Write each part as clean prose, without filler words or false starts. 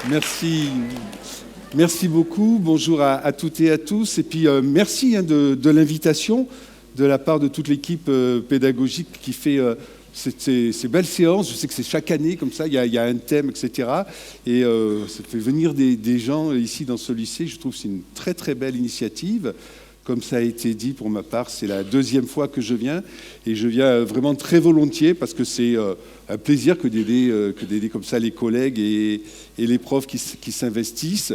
Merci. Merci beaucoup. Bonjour à toutes et à tous. Et puis, merci de l'invitation de la part de toute l'équipe pédagogique qui fait ces belles séances. Je sais que c'est chaque année comme ça, il y a un thème, etc. Et ça fait venir des gens ici dans ce lycée. Je trouve que c'est une très, très belle initiative. Comme ça a été dit pour ma part, c'est la deuxième fois que je viens. Et je viens vraiment très volontiers parce que c'est un plaisir que d'aider comme ça les collègues et les profs qui s'investissent.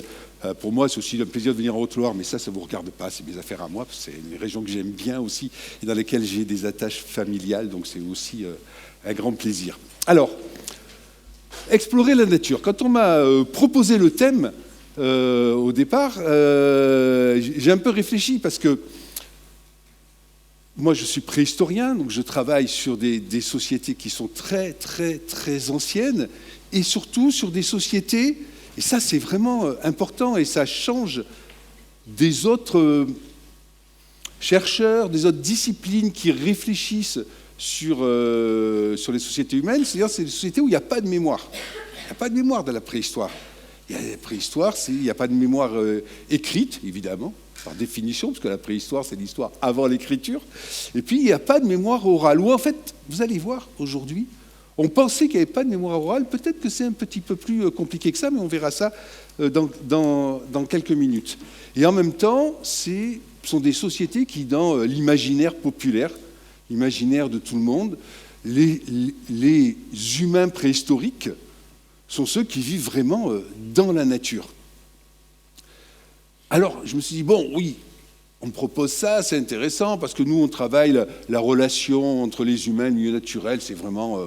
Pour moi, c'est aussi un plaisir de venir en Haute-Loire, mais ça ne vous regarde pas, c'est mes affaires à moi, parce que c'est une région que j'aime bien aussi et dans laquelle j'ai des attaches familiales, donc c'est aussi un grand plaisir. Alors, explorer la nature. Quand on m'a proposé le thème au départ, j'ai un peu réfléchi, parce que moi, je suis préhistorien, donc je travaille sur des sociétés qui sont très, très, très anciennes, et surtout sur des sociétés. Et ça, c'est vraiment important et ça change des autres chercheurs, des autres disciplines qui réfléchissent sur les sociétés humaines. C'est-à-dire, c'est des sociétés où il n'y a pas de mémoire. Il n'y a pas de mémoire dans la préhistoire. Il y a la préhistoire, il n'y a pas de mémoire écrite, évidemment, par définition, parce que la préhistoire, c'est l'histoire avant l'écriture. Et puis, il n'y a pas de mémoire orale. Ou en fait, vous allez voir aujourd'hui, on pensait qu'il n'y avait pas de mémoire orale. Peut-être que c'est un petit peu plus compliqué que ça, mais on verra ça dans quelques minutes. Et en même temps, ce sont des sociétés qui, dans l'imaginaire populaire, l'imaginaire de tout le monde, les humains préhistoriques sont ceux qui vivent vraiment dans la nature. Alors, je me suis dit, bon, oui, on me propose ça, c'est intéressant, parce que nous, on travaille la relation entre les humains et le milieu naturel, c'est vraiment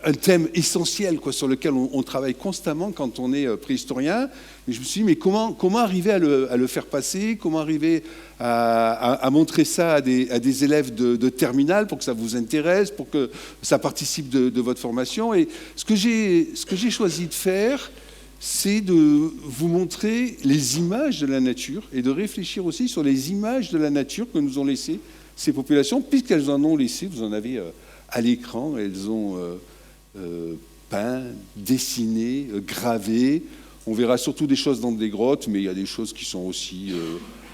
un thème essentiel sur lequel on travaille constamment quand on est préhistorien. Mais je me suis dit, mais comment arriver à le faire passer, comment arriver à montrer ça à des élèves de terminale pour que ça vous intéresse, pour que ça participe de votre formation. Et ce que j'ai choisi de faire, c'est de vous montrer les images de la nature et de réfléchir aussi sur les images de la nature que nous ont laissées ces populations, puisqu'elles en ont laissé, vous en avez à l'écran, elles ont peint, dessiné, gravé. On verra surtout des choses dans des grottes, mais il y a des choses qui sont aussi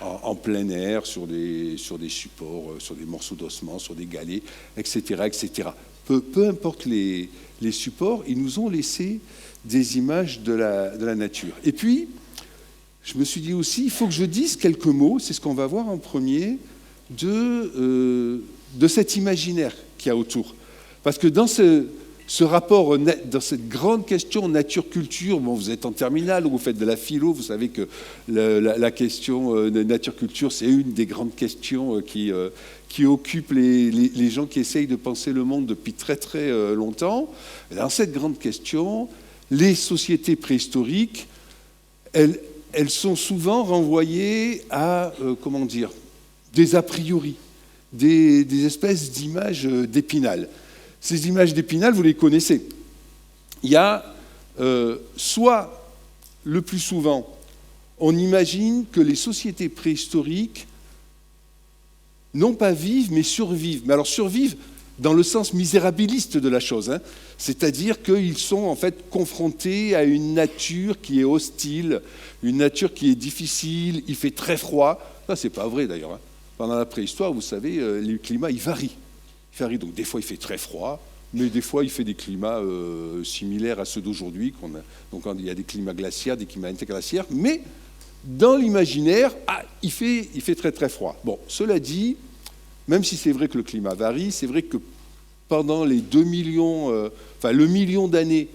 en plein air, sur des supports, sur des morceaux d'ossements, sur des galets, etc. etc. Peu importe les supports, ils nous ont laissé des images de la nature. Et puis, je me suis dit aussi, il faut que je dise quelques mots, c'est ce qu'on va voir en premier, de cet imaginaire qu'il y a autour. Parce que dans ce rapport, dans cette grande question nature-culture, bon, vous êtes en terminale, vous faites de la philo, vous savez que la question de nature-culture, c'est une des grandes questions qui occupe les gens qui essayent de penser le monde depuis très très longtemps. Dans cette grande question, les sociétés préhistoriques, elles sont souvent renvoyées à, des a priori, des espèces d'images d'Épinal. Ces images d'Épinal, vous les connaissez. Il y a soit, le plus souvent, on imagine que les sociétés préhistoriques non pas vivent, mais survivent. Mais alors survivent dans le sens misérabiliste de la chose, hein. C'est-à-dire qu'ils sont en fait confrontés à une nature qui est hostile, une nature qui est difficile, il fait très froid. Ça, c'est pas vrai d'ailleurs, hein. Pendant la préhistoire, vous savez, le climat, il varie. Donc des fois il fait très froid, mais des fois il fait des climats similaires à ceux d'aujourd'hui. Donc il y a des climats glaciaires, des climats interglaciaires, mais dans l'imaginaire, il fait très très froid. Bon, cela dit, même si c'est vrai que le climat varie, c'est vrai que pendant les 2 millions, le million d'années,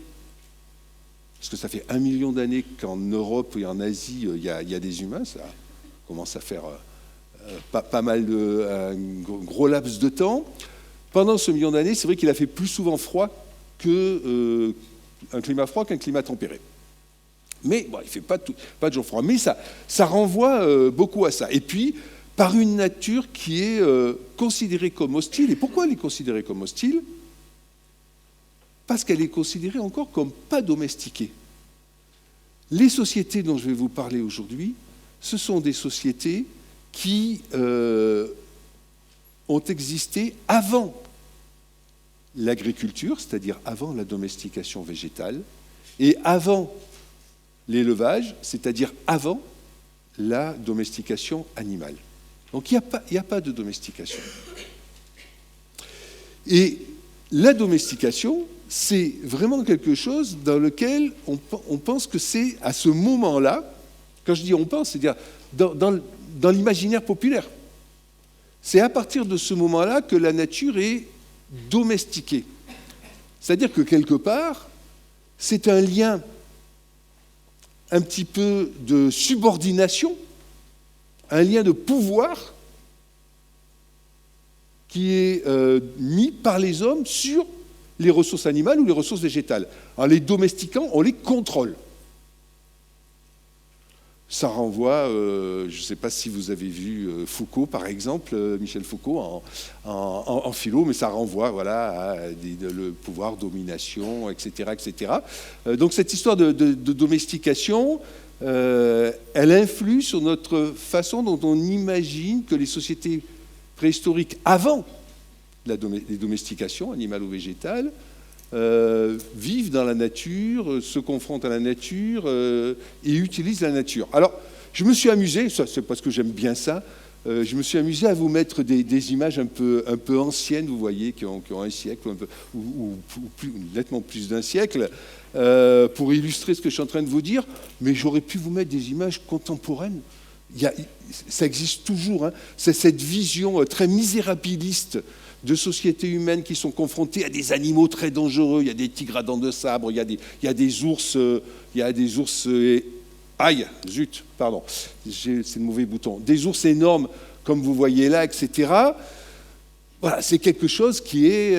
parce que ça fait 1 million d'années qu'en Europe et en Asie, il y a des humains, ça commence à faire pas mal un gros laps de temps. Pendant ce million d'années, c'est vrai qu'il a fait plus souvent froid un climat froid qu'un climat tempéré. Mais bon, il ne fait pas de jour froid. Mais ça renvoie beaucoup à ça. Et puis, par une nature qui est considérée comme hostile. Et pourquoi elle est considérée comme hostile ? Parce qu'elle est considérée encore comme pas domestiquée. Les sociétés dont je vais vous parler aujourd'hui, ce sont des sociétés qui ont existé avant l'agriculture, c'est-à-dire avant la domestication végétale, et avant l'élevage, c'est-à-dire avant la domestication animale. Donc il n'y a pas de domestication. Et la domestication, c'est vraiment quelque chose dans lequel on pense que c'est à ce moment-là, quand je dis on pense, c'est-à-dire dans l'imaginaire populaire. C'est à partir de ce moment-là que la nature est domestiquée. C'est-à-dire que quelque part, c'est un lien un petit peu de subordination, un lien de pouvoir qui est mis par les hommes sur les ressources animales ou les ressources végétales. En les domestiquant, on les contrôle. Ça renvoie, je ne sais pas si vous avez vu Foucault, par exemple, Michel Foucault en philo, mais ça renvoie voilà, à le pouvoir, domination, etc. etc. Donc cette histoire de domestication, elle influe sur notre façon dont on imagine que les sociétés préhistoriques, avant les domestications, animales ou végétales, vivent dans la nature, se confrontent à la nature et utilisent la nature. Alors, je me suis amusé, ça c'est parce que j'aime bien ça, je me suis amusé à vous mettre des images un peu anciennes, vous voyez, qui ont un siècle ou nettement plus d'un siècle, pour illustrer ce que je suis en train de vous dire, mais j'aurais pu vous mettre des images contemporaines. Ça existe toujours, hein. C'est cette vision très misérabiliste de sociétés humaines qui sont confrontées à des animaux très dangereux. Il y a des tigres à dents de sabre, il y a des ours, aïe, zut, pardon, c'est le mauvais bouton. Des ours énormes, comme vous voyez là, etc. Voilà, c'est quelque chose qui est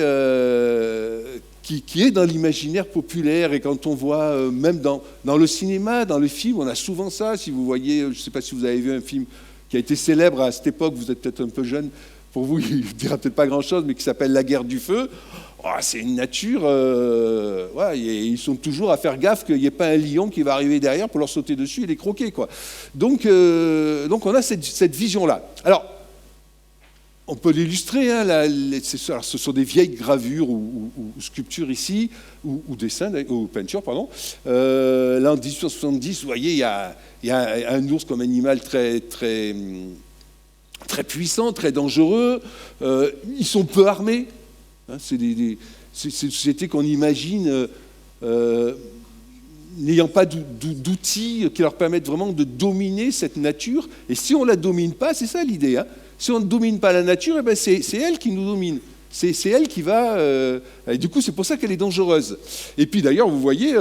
dans l'imaginaire populaire. Et quand on voit, même dans le cinéma, dans le film, on a souvent ça. Si vous voyez, je ne sais pas si vous avez vu un film qui a été célèbre à cette époque, vous êtes peut-être un peu jeune, pour vous, il ne dira peut-être pas grand-chose, mais qui s'appelle La Guerre du Feu. Oh, c'est une nature... ouais, ils sont toujours à faire gaffe qu'il n'y ait pas un lion qui va arriver derrière pour leur sauter dessus et les croquer, quoi. Donc on a cette vision-là. Alors, on peut l'illustrer. Hein, alors, ce sont des vieilles gravures ou sculptures ici, ou dessins, ou peintures, pardon. Là, en 1870, vous voyez, il y a un ours comme animal très puissants, très dangereux, ils sont peu armés. Hein, c'est des sociétés qu'on imagine n'ayant pas d'outils qui leur permettent vraiment de dominer cette nature. Et si on ne la domine pas, c'est ça l'idée, hein, si on ne domine pas la nature, eh ben c'est elle qui nous domine. C'est elle qui va... et du coup, c'est pour ça qu'elle est dangereuse. Et puis d'ailleurs, vous voyez,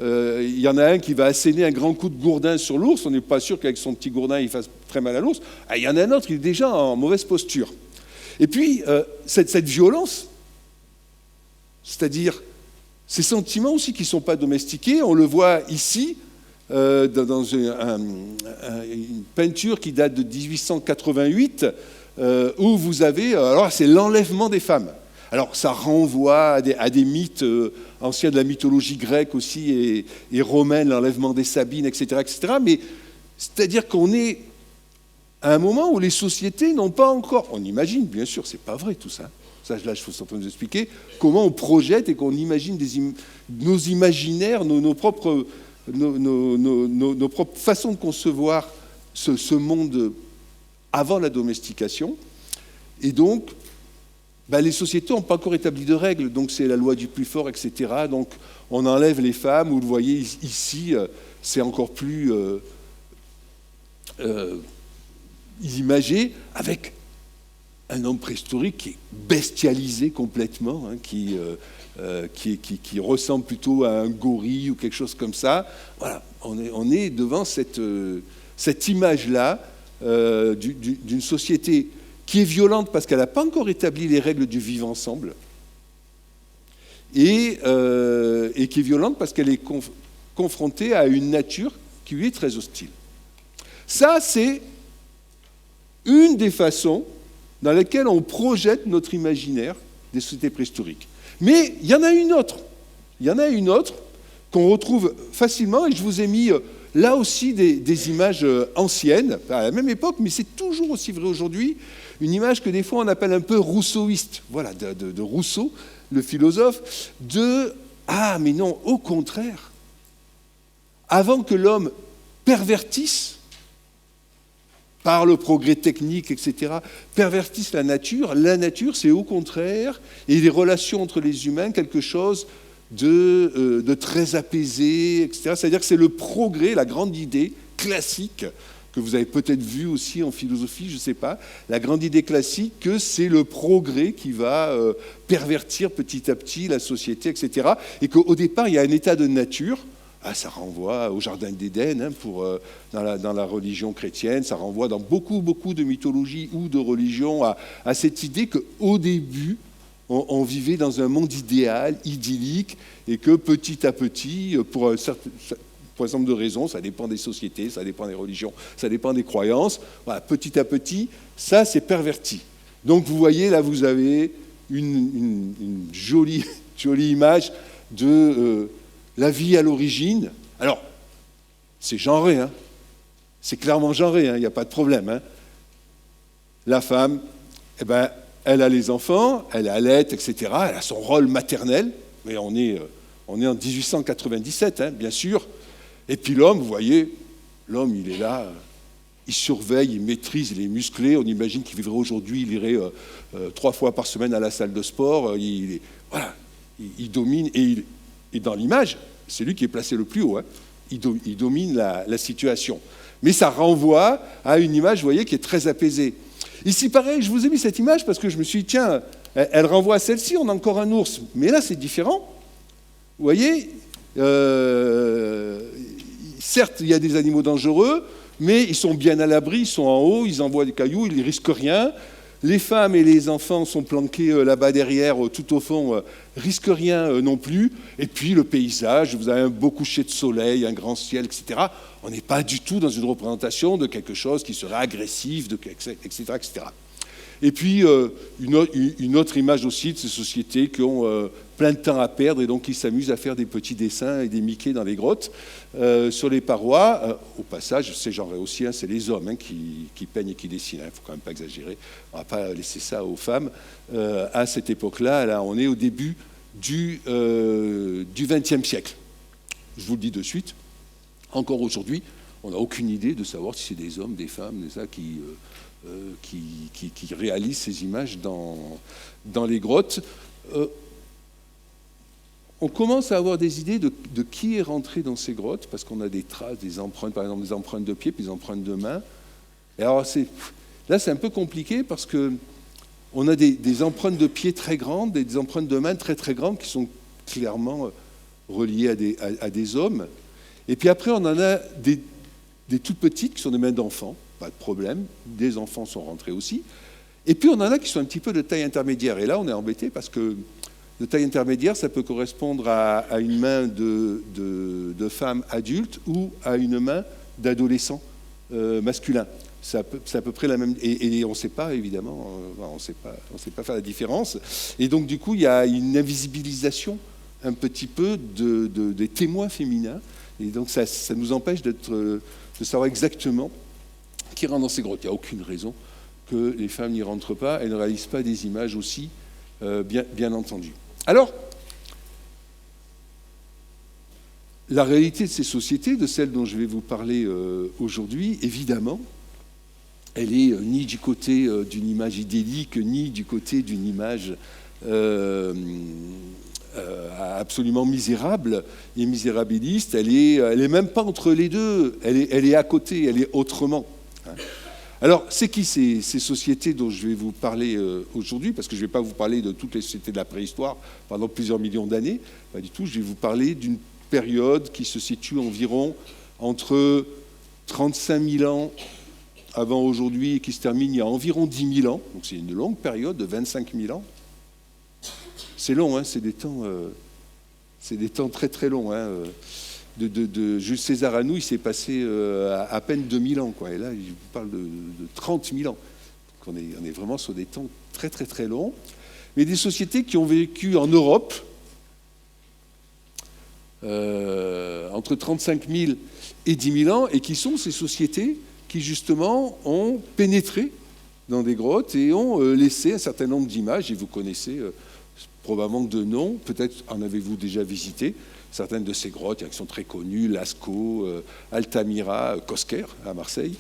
il y en a un qui va asséner un grand coup de gourdin sur l'ours. On n'est pas sûr qu'avec son petit gourdin, il fasse très mal à l'ours. Il y en a un autre qui est déjà en mauvaise posture. Et puis, cette violence, c'est-à-dire ces sentiments aussi qui ne sont pas domestiqués, on le voit ici, dans une peinture qui date de 1888, où vous avez, alors c'est l'enlèvement des femmes. Alors ça renvoie à des mythes anciens de la mythologie grecque aussi et romaine, l'enlèvement des Sabines, etc., etc. Mais c'est-à-dire qu'on est à un moment où les sociétés n'ont pas encore, on imagine, bien sûr, c'est pas vrai tout ça. Ça, là, je suis en train de vous expliquer comment on projette et qu'on imagine nos imaginaires, nos propres façons de concevoir ce monde avant la domestication. Et donc, les sociétés n'ont pas encore établi de règles, donc c'est la loi du plus fort, etc. Donc on enlève les femmes, vous le voyez ici, c'est encore plus imagé, avec un homme préhistorique qui est bestialisé complètement, hein, qui ressemble plutôt à un gorille ou quelque chose comme ça. Voilà, on est devant cette image-là d'une société qui est violente parce qu'elle n'a pas encore établi les règles du vivre ensemble, et qui est violente parce qu'elle est confrontée à une nature qui lui est très hostile. Ça, c'est une des façons dans lesquelles on projette notre imaginaire des sociétés préhistoriques. Mais il y en a une autre. Il y en a une autre qu'on retrouve facilement, et je vous ai mis là aussi des images anciennes, à la même époque, mais c'est toujours aussi vrai aujourd'hui, une image que des fois on appelle un peu rousseauiste, voilà, de Rousseau, le philosophe, ah mais non, au contraire, avant que l'homme pervertisse, par le progrès technique, etc., pervertissent la nature, c'est au contraire, et les relations entre les humains, quelque chose de très apaisé, etc. C'est-à-dire que c'est le progrès, la grande idée classique, que vous avez peut-être vu aussi en philosophie, je ne sais pas, la grande idée classique que c'est le progrès qui va pervertir petit à petit la société, etc. Et qu'au départ, il y a un état de nature. Ah, ça renvoie au Jardin d'Éden dans la religion chrétienne, ça renvoie dans beaucoup de mythologies ou de religions à cette idée qu'au début, on vivait dans un monde idéal, idyllique, et que petit à petit, pour un certain nombre de raisons, ça dépend des sociétés, ça dépend des religions, ça dépend des croyances, voilà, petit à petit, ça c'est perverti. Donc vous voyez, là vous avez une jolie image de la vie à l'origine. Alors, c'est genré, hein. C'est clairement genré, hein. Il n'y a pas de problème. Hein. La femme, eh ben, elle a les enfants, elle allait, etc. Elle a son rôle maternel, mais on est en 1897, hein, bien sûr. Et puis l'homme, vous voyez, l'homme, il est là, il surveille, il maîtrise, il est musclé. On imagine qu'il vivrait aujourd'hui, il irait 3 fois par semaine à la salle de sport. Il domine, et dans l'image, c'est lui qui est placé le plus haut. Hein. Il domine la situation. Mais ça renvoie à une image, vous voyez, qui est très apaisée. Ici, pareil, je vous ai mis cette image parce que je me suis dit, tiens, elle renvoie à celle-ci, on a encore un ours. Mais là, c'est différent. Vous voyez, certes, il y a des animaux dangereux, mais ils sont bien à l'abri, ils sont en haut, ils envoient des cailloux, ils ne risquent rien. Les femmes et les enfants sont planqués là-bas derrière, tout au fond, risquent rien non plus. Et puis le paysage, vous avez un beau coucher de soleil, un grand ciel, etc. On n'est pas du tout dans une représentation de quelque chose qui serait agressif, etc., etc. Et puis une autre image aussi de ces sociétés qui ont plein de temps à perdre et donc qui s'amusent à faire des petits dessins et des Mickey dans les grottes sur les parois. Au passage, c'est genré aussi, hein, c'est les hommes qui peignent et qui dessinent. Il ne faut quand même pas exagérer. On ne va pas laisser ça aux femmes. À cette époque-là, là, on est au début du XXe siècle. Je vous le dis de suite. Encore aujourd'hui, on n'a aucune idée de savoir si c'est des hommes, des femmes, des ça qui réalisent ces images dans les grottes. On commence à avoir des idées de qui est rentré dans ces grottes, parce qu'on a des traces, des empreintes, par exemple des empreintes de pieds, puis des empreintes de mains. Et alors là, c'est un peu compliqué, parce qu'on a des empreintes de pieds très grandes, des empreintes de mains très très grandes, qui sont clairement reliées à des hommes. Et puis après, on en a des toutes petites, qui sont des mains d'enfants. Pas de problème, des enfants sont rentrés aussi. Et puis on en a qui sont un petit peu de taille intermédiaire. Et là, on est embêté parce que de taille intermédiaire, ça peut correspondre à une main de femme adulte ou à une main d'adolescent masculin. C'est à peu près la même. Et on ne sait pas, évidemment, on ne sait pas faire la différence. Et donc, du coup, il y a une invisibilisation un petit peu des témoins féminins. Et donc, ça nous empêche de savoir exactement qui rentre dans ces grottes. Il n'y a aucune raison que les femmes n'y rentrent pas et ne réalisent pas des images aussi, bien entendu. Alors, la réalité de ces sociétés, de celles dont je vais vous parler aujourd'hui, évidemment, elle est ni du côté d'une image idyllique, ni du côté d'une image absolument misérable et misérabiliste. Elle est même pas entre les deux. Elle est à côté. Elle est autrement. Alors, c'est qui ces sociétés dont je vais vous parler aujourd'hui? Parce que je ne vais pas vous parler de toutes les sociétés de la préhistoire pendant plusieurs millions d'années. Pas du tout. Je vais vous parler d'une période qui se situe environ entre 35 000 ans avant aujourd'hui et qui se termine il y a environ 10 000 ans. Donc c'est une longue période de 25 000 ans. C'est long, hein, c'est des temps très très longs. Hein. De Jules César à nous, il s'est passé à peine 2000 ans. Quoi. Et là, je vous parle de 30 000 ans. Donc on est vraiment sur des temps très très très longs. Mais des sociétés qui ont vécu en Europe entre 35 000 et 10 000 ans, et qui sont ces sociétés qui justement ont pénétré dans des grottes et ont laissé un certain nombre d'images, et vous connaissez probablement de noms, peut-être en avez-vous déjà visité, certaines de ces grottes qui sont très connues, Lascaux, Altamira, Cosquer à Marseille,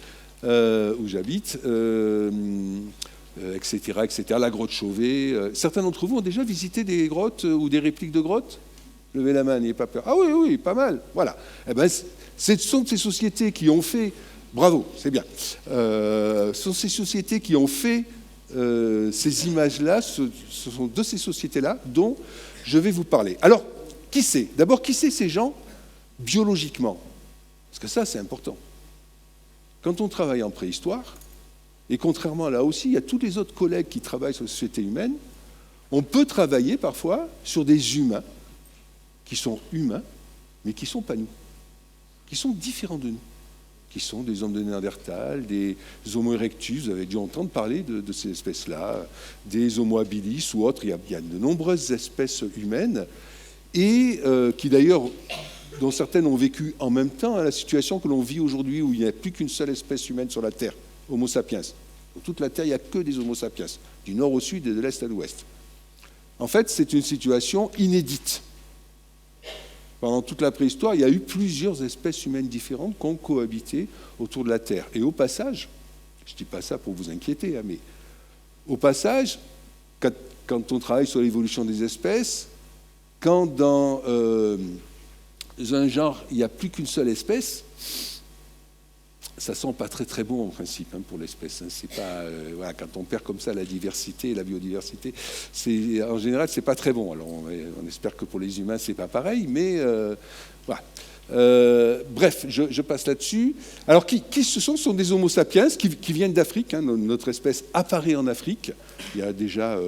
où j'habite, etc., etc., la grotte Chauvet. Certains d'entre vous ont déjà visité des grottes ou des répliques de grottes? Levez la main, n'ayez pas peur. Ah oui, oui, pas mal. Voilà. Eh ben, ce sont ces sociétés qui ont fait, bravo, c'est bien, ce sont ces sociétés qui ont fait ces images-là, ce sont de ces sociétés-là dont je vais vous parler. Alors, qui c'est? D'abord, qui c'est ces gens biologiquement? Parce que ça, c'est important. Quand on travaille en préhistoire, et contrairement à là aussi, il y a tous les autres collègues qui travaillent sur la société humaine, on peut travailler parfois sur des humains qui sont humains, mais qui ne sont pas nous, qui sont différents de nous, qui sont des hommes de Néandertal, des Homo erectus, vous avez dû entendre parler de ces espèces-là, des Homo habilis ou autres. Il y a de nombreuses espèces humaines, et qui d'ailleurs, dont certaines ont vécu en même temps à la situation que l'on vit aujourd'hui, où il n'y a plus qu'une seule espèce humaine sur la Terre, Homo sapiens. Sur toute la Terre, il n'y a que des Homo sapiens, du nord au sud et de l'est à l'ouest. En fait, c'est une situation inédite. Pendant toute la préhistoire, il y a eu plusieurs espèces humaines différentes qui ont cohabité autour de la Terre. Et au passage, je ne dis pas ça pour vous inquiéter, mais au passage, quand on travaille sur l'évolution des espèces, quand dans un genre, il n'y a plus qu'une seule espèce, ça sent pas très très bon en principe pour l'espèce. C'est pas voilà, quand on perd comme ça la diversité, la biodiversité, en général c'est pas très bon. Alors on espère que pour les humains c'est pas pareil, mais voilà. Bref, je passe là-dessus. Alors qui ce sont? Ce sont des Homo sapiens qui viennent d'Afrique. Notre espèce apparaît en Afrique. Il y a déjà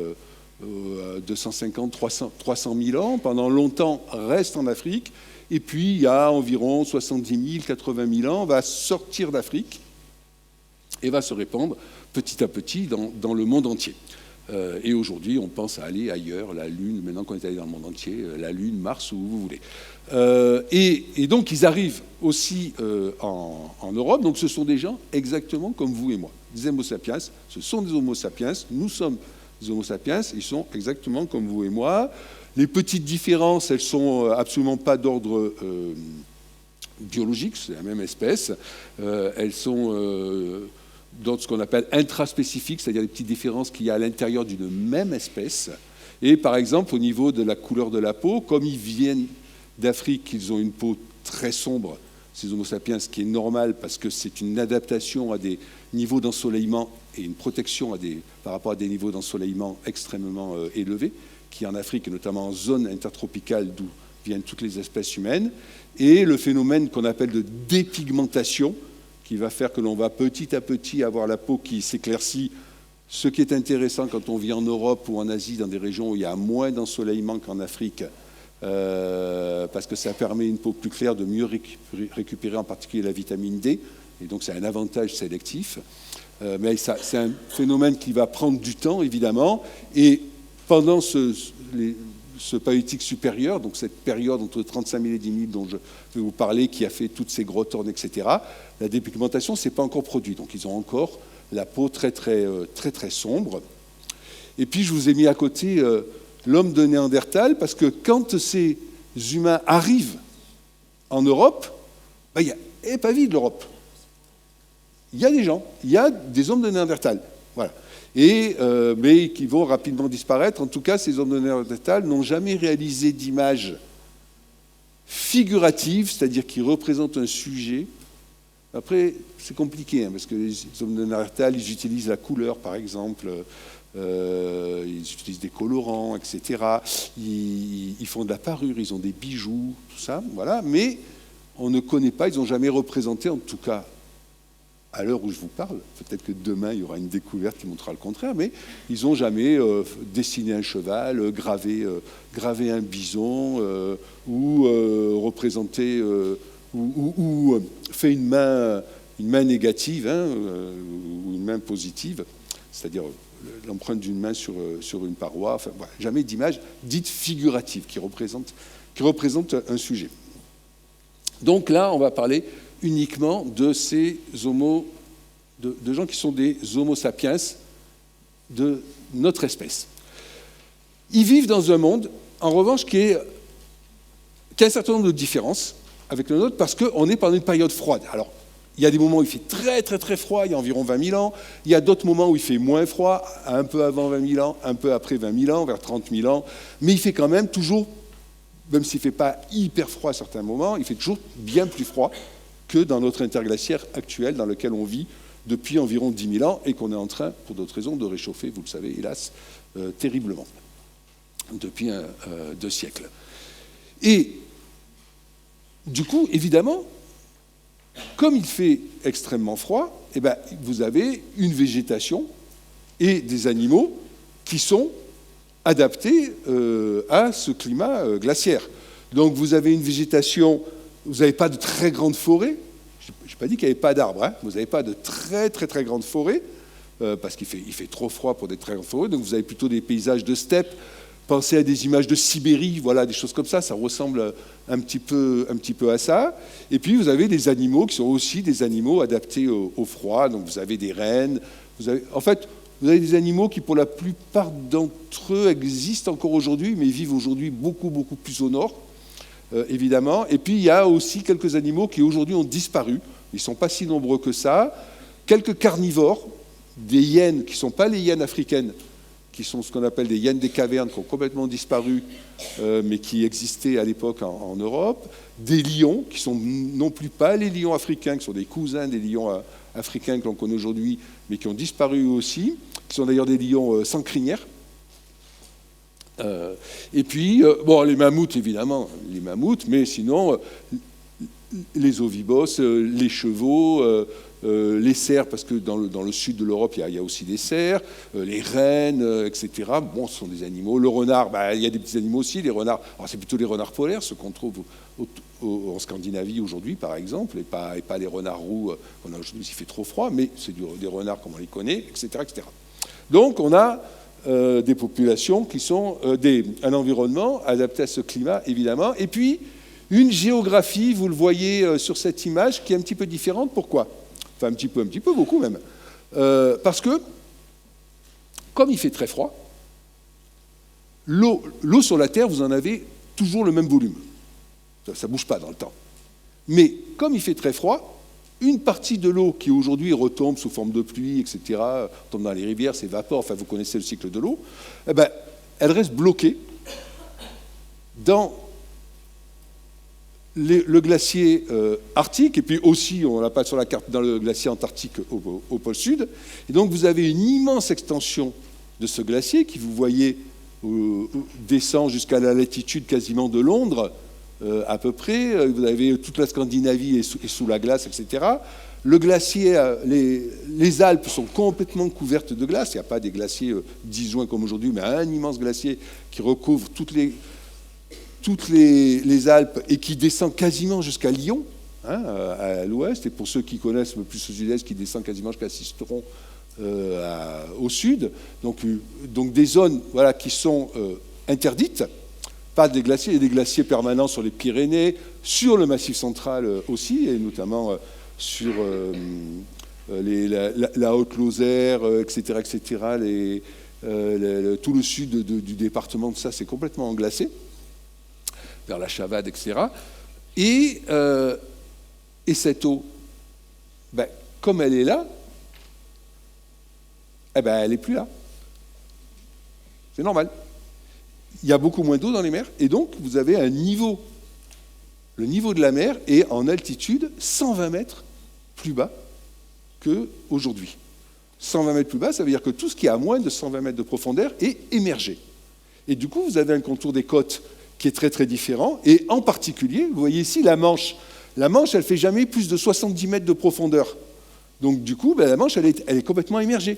250, 300 000 ans. Pendant longtemps reste en Afrique. Et puis, il y a environ 70 000, 80 000 ans, va sortir d'Afrique et va se répandre petit à petit dans le monde entier. Et aujourd'hui, on pense à aller ailleurs, la Lune, maintenant qu'on est allé dans le monde entier, la Lune, Mars, où vous voulez. Et donc, ils arrivent aussi en Europe. Donc, ce sont des gens exactement comme vous et moi. Des Homo sapiens, ce sont des Homo sapiens. Nous sommes des Homo sapiens, ils sont exactement comme vous et moi. Les petites différences, elles ne sont absolument pas d'ordre biologique, c'est la même espèce. Elles sont d'ordre ce qu'on appelle intraspécifique, c'est-à-dire les petites différences qu'il y a à l'intérieur d'une même espèce. Et par exemple, au niveau de la couleur de la peau, comme ils viennent d'Afrique, ils ont une peau très sombre, ces Homo sapiens, ce qui est normal parce que c'est une adaptation à des niveaux d'ensoleillement et une protection par rapport à des niveaux d'ensoleillement extrêmement élevés, qui en Afrique, et notamment en zone intertropicale d'où viennent toutes les espèces humaines, et le phénomène qu'on appelle de dépigmentation, qui va faire que l'on va petit à petit avoir la peau qui s'éclaircit, ce qui est intéressant quand on vit en Europe ou en Asie, dans des régions où il y a moins d'ensoleillement qu'en Afrique, parce que ça permet une peau plus claire de mieux récupérer en particulier la vitamine D, et donc c'est un avantage sélectif. Mais c'est un phénomène qui va prendre du temps, évidemment, et pendant ce paléolithique supérieur, donc cette période entre 35 000 et 10 000 dont je vais vous parler, qui a fait toutes ces grottornes, etc., la dépigmentation ne s'est pas encore produite. Donc ils ont encore la peau très sombre. Et puis je vous ai mis à côté l'homme de Néandertal, parce que quand ces humains arrivent en Europe, il n'y a pas vide l'Europe. Il y a des gens, il y a des hommes de Néandertal. Voilà. Mais qui vont rapidement disparaître. En tout cas, ces hommes de Néandertal n'ont jamais réalisé d'image figurative, c'est-à-dire qui représente un sujet. Après, c'est compliqué, parce que les hommes de Néandertal, ils utilisent la couleur, par exemple, ils utilisent des colorants, etc. Ils font de la parure, ils ont des bijoux, tout ça, voilà. Mais on ne connaît pas, ils n'ont jamais représenté, en tout cas, à l'heure où je vous parle, peut-être que demain il y aura une découverte qui montrera le contraire, mais ils n'ont jamais dessiné un cheval, gravé un bison, ou représenté, ou fait une main négative, ou une main positive, c'est-à-dire l'empreinte d'une main sur une paroi, enfin, voilà, jamais d'image dite figurative qui représente un sujet. Donc là, on va parler uniquement de ces de gens qui sont des Homo sapiens de notre espèce. Ils vivent dans un monde, en revanche, qui est qui a un certain nombre de différences avec le nôtre parce qu'on est pendant une période froide. Alors, il y a des moments où il fait très très très froid, il y a environ 20 000 ans. Il y a d'autres moments où il fait moins froid, un peu avant 20 000 ans, un peu après 20 000 ans, vers 30 000 ans. Mais il fait quand même toujours, même s'il ne fait pas hyper froid à certains moments, il fait toujours bien plus froid que dans notre interglaciaire actuel dans lequel on vit depuis environ 10 000 ans et qu'on est en train, pour d'autres raisons, de réchauffer, vous le savez, hélas, terriblement, depuis 2 siècles. Et du coup, évidemment, comme il fait extrêmement froid, eh ben, vous avez une végétation et des animaux qui sont adaptés à ce climat glaciaire. Donc vous avez une végétation, vous n'avez pas de très grandes forêts. Je n'ai pas dit qu'il n'y avait pas d'arbres, hein. Vous n'avez pas de très très très grandes forêts, parce qu'il fait trop froid pour des très grandes forêts, donc vous avez plutôt des paysages de steppe. Pensez à des images de Sibérie, voilà, des choses comme ça ressemble un petit peu à ça. Et puis vous avez des animaux qui sont aussi des animaux adaptés au froid, donc vous avez des rennes, vous avez des animaux qui pour la plupart d'entre eux existent encore aujourd'hui, mais vivent aujourd'hui beaucoup beaucoup plus au nord, évidemment. Et puis il y a aussi quelques animaux qui aujourd'hui ont disparu, ils ne sont pas si nombreux que ça, quelques carnivores, des hyènes qui ne sont pas les hyènes africaines, qui sont ce qu'on appelle des hyènes des cavernes, qui ont complètement disparu, mais qui existaient à l'époque en Europe, des lions, qui sont non plus pas les lions africains, qui sont des cousins des lions africains que l'on connaît aujourd'hui, mais qui ont disparu aussi, qui sont d'ailleurs des lions sans crinière. Et puis, bon, les mammouths, évidemment, les mammouths, mais sinon, les ovibos, les chevaux, les cerfs, parce que dans le sud de l'Europe, il y a aussi des cerfs, les rennes, etc. Bon, ce sont des animaux. Le renard, il y a des petits animaux aussi, les renards. Alors, c'est plutôt les renards polaires, ceux qu'on trouve en Scandinavie aujourd'hui, par exemple, et pas les renards roux qu'on a aujourd'hui s'il fait trop froid, mais c'est des renards comme on les connaît, etc. etc. Donc, on a des populations qui sont un environnement adapté à ce climat, évidemment, et puis une géographie, vous le voyez sur cette image, qui est un petit peu différente. Pourquoi ? Enfin, un petit peu, beaucoup même. Parce que, comme il fait très froid, l'eau sur la Terre, vous en avez toujours le même volume. Ça ne bouge pas dans le temps. Mais comme il fait très froid, une partie de l'eau qui aujourd'hui retombe sous forme de pluie, etc., tombe dans les rivières, s'évapore, enfin vous connaissez le cycle de l'eau, eh ben, elle reste bloquée dans le glacier arctique, et puis aussi, on ne l'a pas sur la carte, dans le glacier antarctique au pôle sud. Et donc vous avez une immense extension de ce glacier qui, vous voyez, descend jusqu'à la latitude quasiment de Londres, à peu près. Vous avez toute la Scandinavie est sous la glace, etc. Le glacier, les Alpes sont complètement couvertes de glace. Il n'y a pas des glaciers disjoints comme aujourd'hui, mais un immense glacier qui recouvre toutes les Alpes et qui descend quasiment jusqu'à Lyon, hein, à l'ouest, et pour ceux qui connaissent le plus au sud-est, qui descend quasiment jusqu'à Sisteron au sud. Donc des zones, voilà, qui sont interdites. Pas des glaciers, il y a des glaciers permanents sur les Pyrénées, sur le Massif central aussi, et notamment sur la Haute-Lozère, etc., etc. Tout le sud du département, ça, c'est complètement glacé, vers la Chavade, etc. Et cette eau, comme elle est là, elle n'est plus là. C'est normal. Il y a beaucoup moins d'eau dans les mers, et donc vous avez un niveau. Le niveau de la mer est en altitude 120 mètres plus bas qu'aujourd'hui. 120 mètres plus bas, ça veut dire que tout ce qui est à moins de 120 mètres de profondeur est émergé. Et du coup, vous avez un contour des côtes qui est très très différent, et en particulier, vous voyez ici la Manche. La Manche, elle ne fait jamais plus de 70 mètres de profondeur. Donc du coup, la Manche, elle est complètement émergée.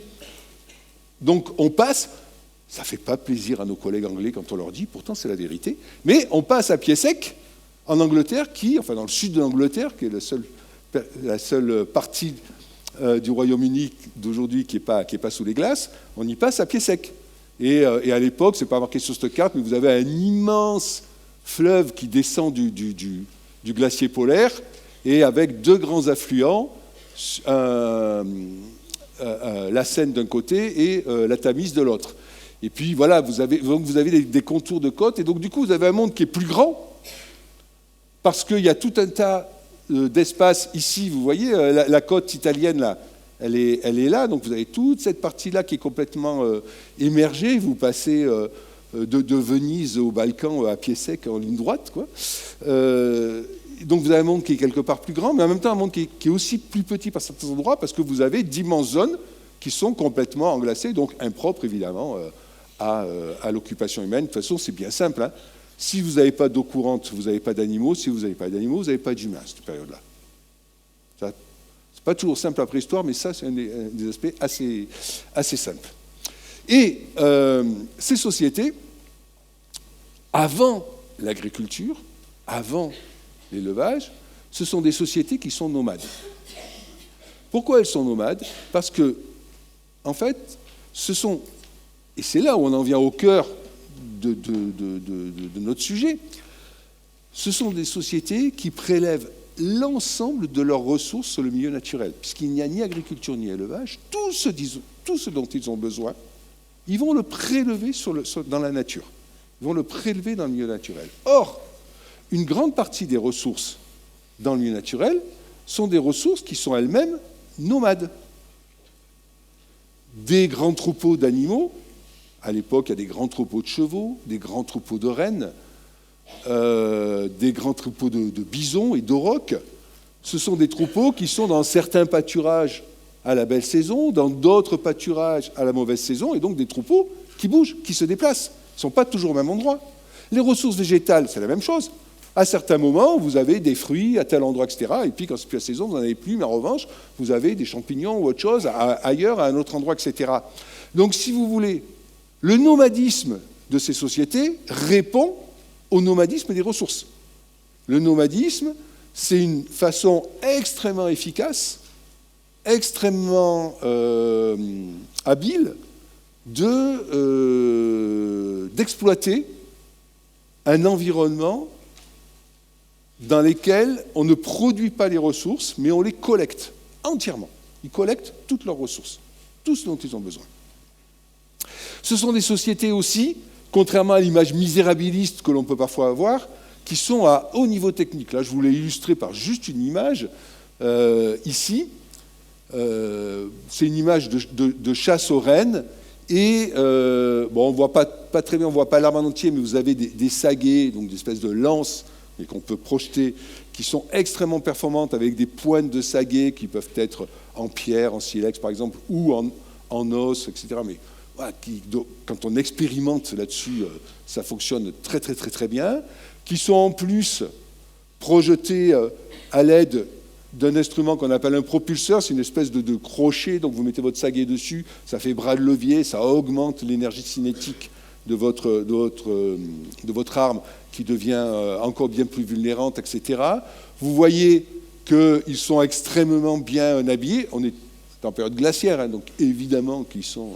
Donc on passe... Ça ne fait pas plaisir à nos collègues anglais quand on leur dit, pourtant c'est la vérité, mais on passe à pied sec en Angleterre, dans le sud de l'Angleterre, qui est la seule partie du Royaume-Uni d'aujourd'hui qui n'est pas sous les glaces, on y passe à pied sec. Et à l'époque, ce n'est pas marqué sur cette carte, mais vous avez un immense fleuve qui descend du glacier polaire, et avec 2 grands affluents, la Seine d'un côté et la Tamise de l'autre. Et puis voilà, vous avez des contours de côtes, et donc du coup vous avez un monde qui est plus grand, parce qu'il y a tout un tas d'espaces ici, vous voyez, la côte italienne, là, elle est là, donc vous avez toute cette partie-là qui est complètement émergée, vous passez de Venise au Balkan à pied sec en ligne droite, quoi. Donc vous avez un monde qui est quelque part plus grand, mais en même temps un monde qui est aussi plus petit par certains endroits, parce que vous avez d'immenses zones qui sont complètement englacées, donc impropres évidemment à l'occupation humaine. De toute façon, c'est bien simple, hein. Si vous n'avez pas d'eau courante, vous n'avez pas d'animaux. Si vous n'avez pas d'animaux, vous n'avez pas d'humains à cette période-là. C'est pas toujours simple la préhistoire, mais ça, c'est un des aspects assez simples. Et ces sociétés, avant l'agriculture, avant l'élevage, ce sont des sociétés qui sont nomades. Pourquoi elles sont nomades? Parce que, en fait, et c'est là où on en vient au cœur de notre sujet, ce sont des sociétés qui prélèvent l'ensemble de leurs ressources sur le milieu naturel. Puisqu'il n'y a ni agriculture ni élevage, tout ce dont ils ont besoin, ils vont le prélever dans la nature. Ils vont le prélever dans le milieu naturel. Or, une grande partie des ressources dans le milieu naturel sont des ressources qui sont elles-mêmes nomades. Des grands troupeaux d'animaux. À l'époque, il y a des grands troupeaux de chevaux, des grands troupeaux de rennes, des grands troupeaux de bisons et d'aurochs. Ce sont des troupeaux qui sont dans certains pâturages à la belle saison, dans d'autres pâturages à la mauvaise saison, et donc des troupeaux qui bougent, qui se déplacent. Ils ne sont pas toujours au même endroit. Les ressources végétales, c'est la même chose. À certains moments, vous avez des fruits à tel endroit, etc. Et puis, quand c'est plus la saison, vous n'en avez plus, mais en revanche, vous avez des champignons ou autre chose ailleurs, à un autre endroit, etc. Donc, si vous voulez, le nomadisme de ces sociétés répond au nomadisme des ressources. Le nomadisme, c'est une façon extrêmement efficace, extrêmement habile d'exploiter un environnement dans lequel on ne produit pas les ressources, mais on les collecte entièrement. Ils collectent toutes leurs ressources, tout ce dont ils ont besoin. Ce sont des sociétés aussi, contrairement à l'image misérabiliste que l'on peut parfois avoir, qui sont à haut niveau technique. Là, je vous l'ai illustré par juste une image. Ici, c'est une image de chasse aux rennes. Et on ne voit pas très bien, on ne voit pas l'arbre en entier, mais vous avez des saguets, donc des espèces de lances, mais qu'on peut projeter, qui sont extrêmement performantes avec des pointes de saguet qui peuvent être en pierre, en silex par exemple, ou en os, etc. Mais voilà, quand on expérimente là-dessus, ça fonctionne très très très très bien, qui sont en plus projetés à l'aide d'un instrument qu'on appelle un propulseur, c'est une espèce de crochet, donc vous mettez votre saguet dessus, ça fait bras de levier, ça augmente l'énergie cinétique de votre arme qui devient encore bien plus vulnérante, etc. Vous voyez qu'ils sont extrêmement bien habillés, on est en période glaciaire, hein, donc évidemment qu'ils sont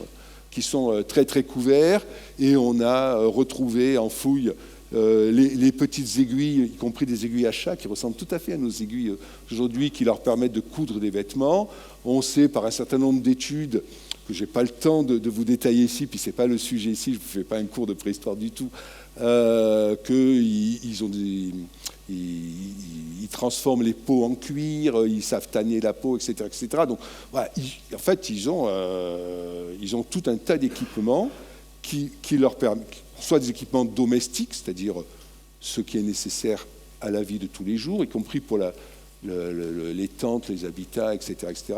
très très couverts, et on a retrouvé en fouille les petites aiguilles, y compris des aiguilles à chat, qui ressemblent tout à fait à nos aiguilles aujourd'hui, qui leur permettent de coudre des vêtements. On sait par un certain nombre d'études, que je n'ai pas le temps de vous détailler ici, puis ce n'est pas le sujet ici, je ne vous fais pas un cours de préhistoire du tout, qu'ils transforment les peaux en cuir, ils savent tanner la peau, etc. etc. Donc, voilà, en fait, ils ont tout un tas d'équipements qui leur permettent, soit des équipements domestiques, c'est-à-dire ce qui est nécessaire à la vie de tous les jours, y compris pour les tentes, les habitats, etc., etc.,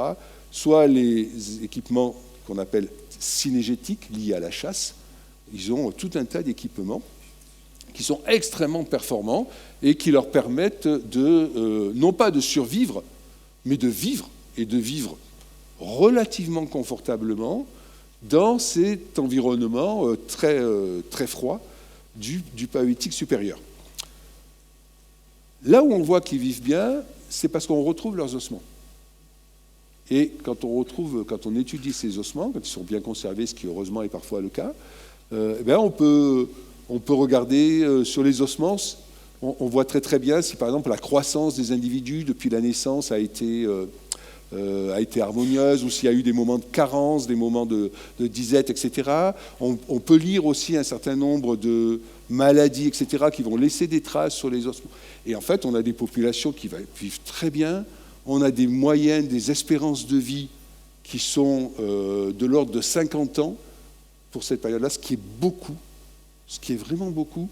soit les équipements qu'on appelle synégétiques, liés à la chasse. Ils ont tout un tas d'équipements qui sont extrêmement performants et qui leur permettent non pas de survivre, mais de vivre, et de vivre relativement confortablement dans cet environnement très, très froid du paléolithique supérieur. Là où on voit qu'ils vivent bien, c'est parce qu'on retrouve leurs ossements. Et quand on étudie ces ossements, quand ils sont bien conservés, ce qui heureusement est parfois le cas, on peut regarder sur les ossements, on voit très très bien si par exemple la croissance des individus depuis la naissance a été a été harmonieuse ou s'il y a eu des moments de carence, des moments de disette, etc. On peut lire aussi un certain nombre de maladies, etc., qui vont laisser des traces sur les ossements. Et en fait, on a des populations qui vivent très bien, on a des moyennes, des espérances de vie qui sont de l'ordre de 50 ans pour cette période-là, ce qui est beaucoup, ce qui est vraiment beaucoup.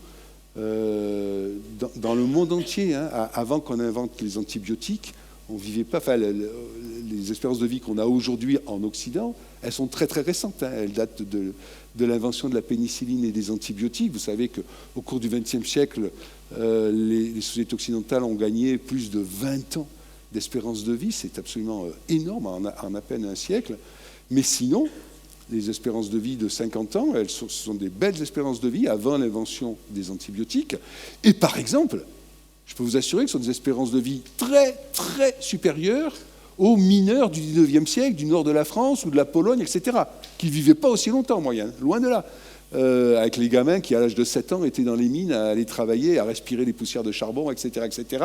Dans le monde entier, hein, avant qu'on invente les antibiotiques, on vivait pas. Enfin, les espérances de vie qu'on a aujourd'hui en Occident, elles sont très très récentes. Hein. Elles datent de l'invention de la pénicilline et des antibiotiques. Vous savez qu'au cours du XXe siècle, les sociétés occidentales ont gagné plus de 20 ans d'espérance de vie. C'est absolument énorme en à peine un siècle. Mais sinon, les espérances de vie de 50 ans, ce sont des belles espérances de vie avant l'invention des antibiotiques. Et par exemple, je peux vous assurer que ce sont des espérances de vie très, très supérieures aux mineurs du XIXe siècle, du nord de la France ou de la Pologne, etc., qui ne vivaient pas aussi longtemps en moyenne, loin de là. Avec les gamins qui, à l'âge de 7 ans, étaient dans les mines à aller travailler, à respirer les poussières de charbon, etc., etc.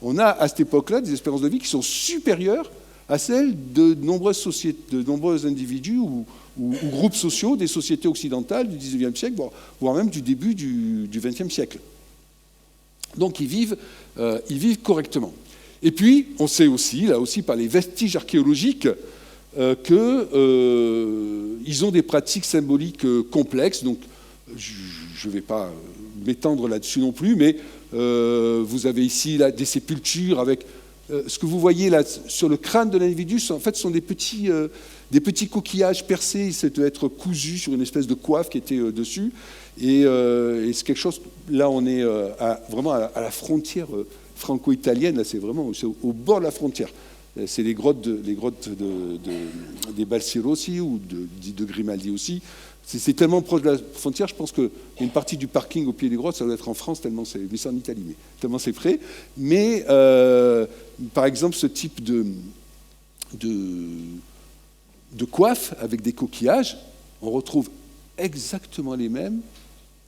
On a, à cette époque-là, des espérances de vie qui sont supérieures à celles de nombreuses sociétés, de nombreux individus ou groupes sociaux des sociétés occidentales du XIXe siècle, voire même du début du XXe siècle. Donc ils vivent correctement. Et puis, on sait aussi, là aussi par les vestiges archéologiques, qu'ils ont des pratiques symboliques complexes. Donc, je ne vais pas m'étendre là-dessus non plus, mais vous avez ici là, des sépultures avec... ce que vous voyez là sur le crâne de l'individu, en fait, ce sont des petits coquillages percés. Ça doit être cousu sur une espèce de coiffe qui était dessus. Et c'est quelque chose... Là, on est vraiment à la frontière franco-italienne. Là, c'est vraiment au bord de la frontière. C'est les grottes des Balsirossi ou de Grimaldi aussi. C'est tellement proche de la frontière, je pense qu'il y a une partie du parking au pied des grottes, ça doit être en France, mais c'est en Italie, mais tellement c'est près. Mais, par exemple, ce type de coiffe avec des coquillages, on retrouve exactement les mêmes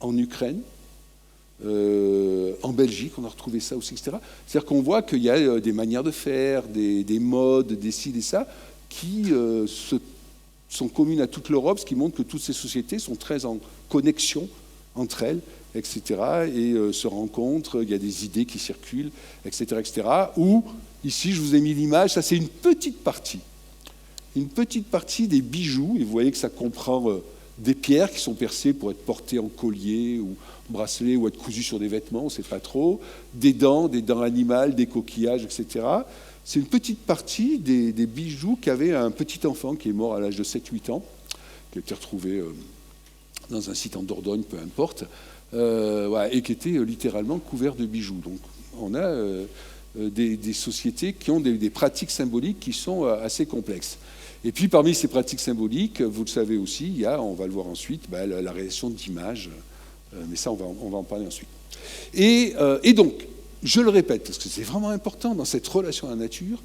en Ukraine, en Belgique, on a retrouvé ça aussi, etc. C'est-à-dire qu'on voit qu'il y a des manières de faire, des modes, des ci, des ça, qui sont communes à toute l'Europe, ce qui montre que toutes ces sociétés sont très en connexion entre elles, etc., et se rencontrent, il y a des idées qui circulent, etc., etc., où, ici, je vous ai mis l'image, ça c'est une petite partie des bijoux, et vous voyez que ça comprend des pierres qui sont percées pour être portées en collier ou bracelet ou être cousues sur des vêtements, on ne sait pas trop, des dents animales, des coquillages, etc. C'est une petite partie des bijoux qu'avait un petit enfant qui est mort à l'âge de 7-8 ans, qui a été retrouvé dans un site en Dordogne, peu importe, et qui était littéralement couvert de bijoux. Donc on a des sociétés qui ont des pratiques symboliques qui sont assez complexes. Et puis parmi ces pratiques symboliques, vous le savez aussi, il y a, on va le voir ensuite, la réalisation d'images, mais ça on va en parler ensuite. Et donc, je le répète, parce que c'est vraiment important dans cette relation à la nature,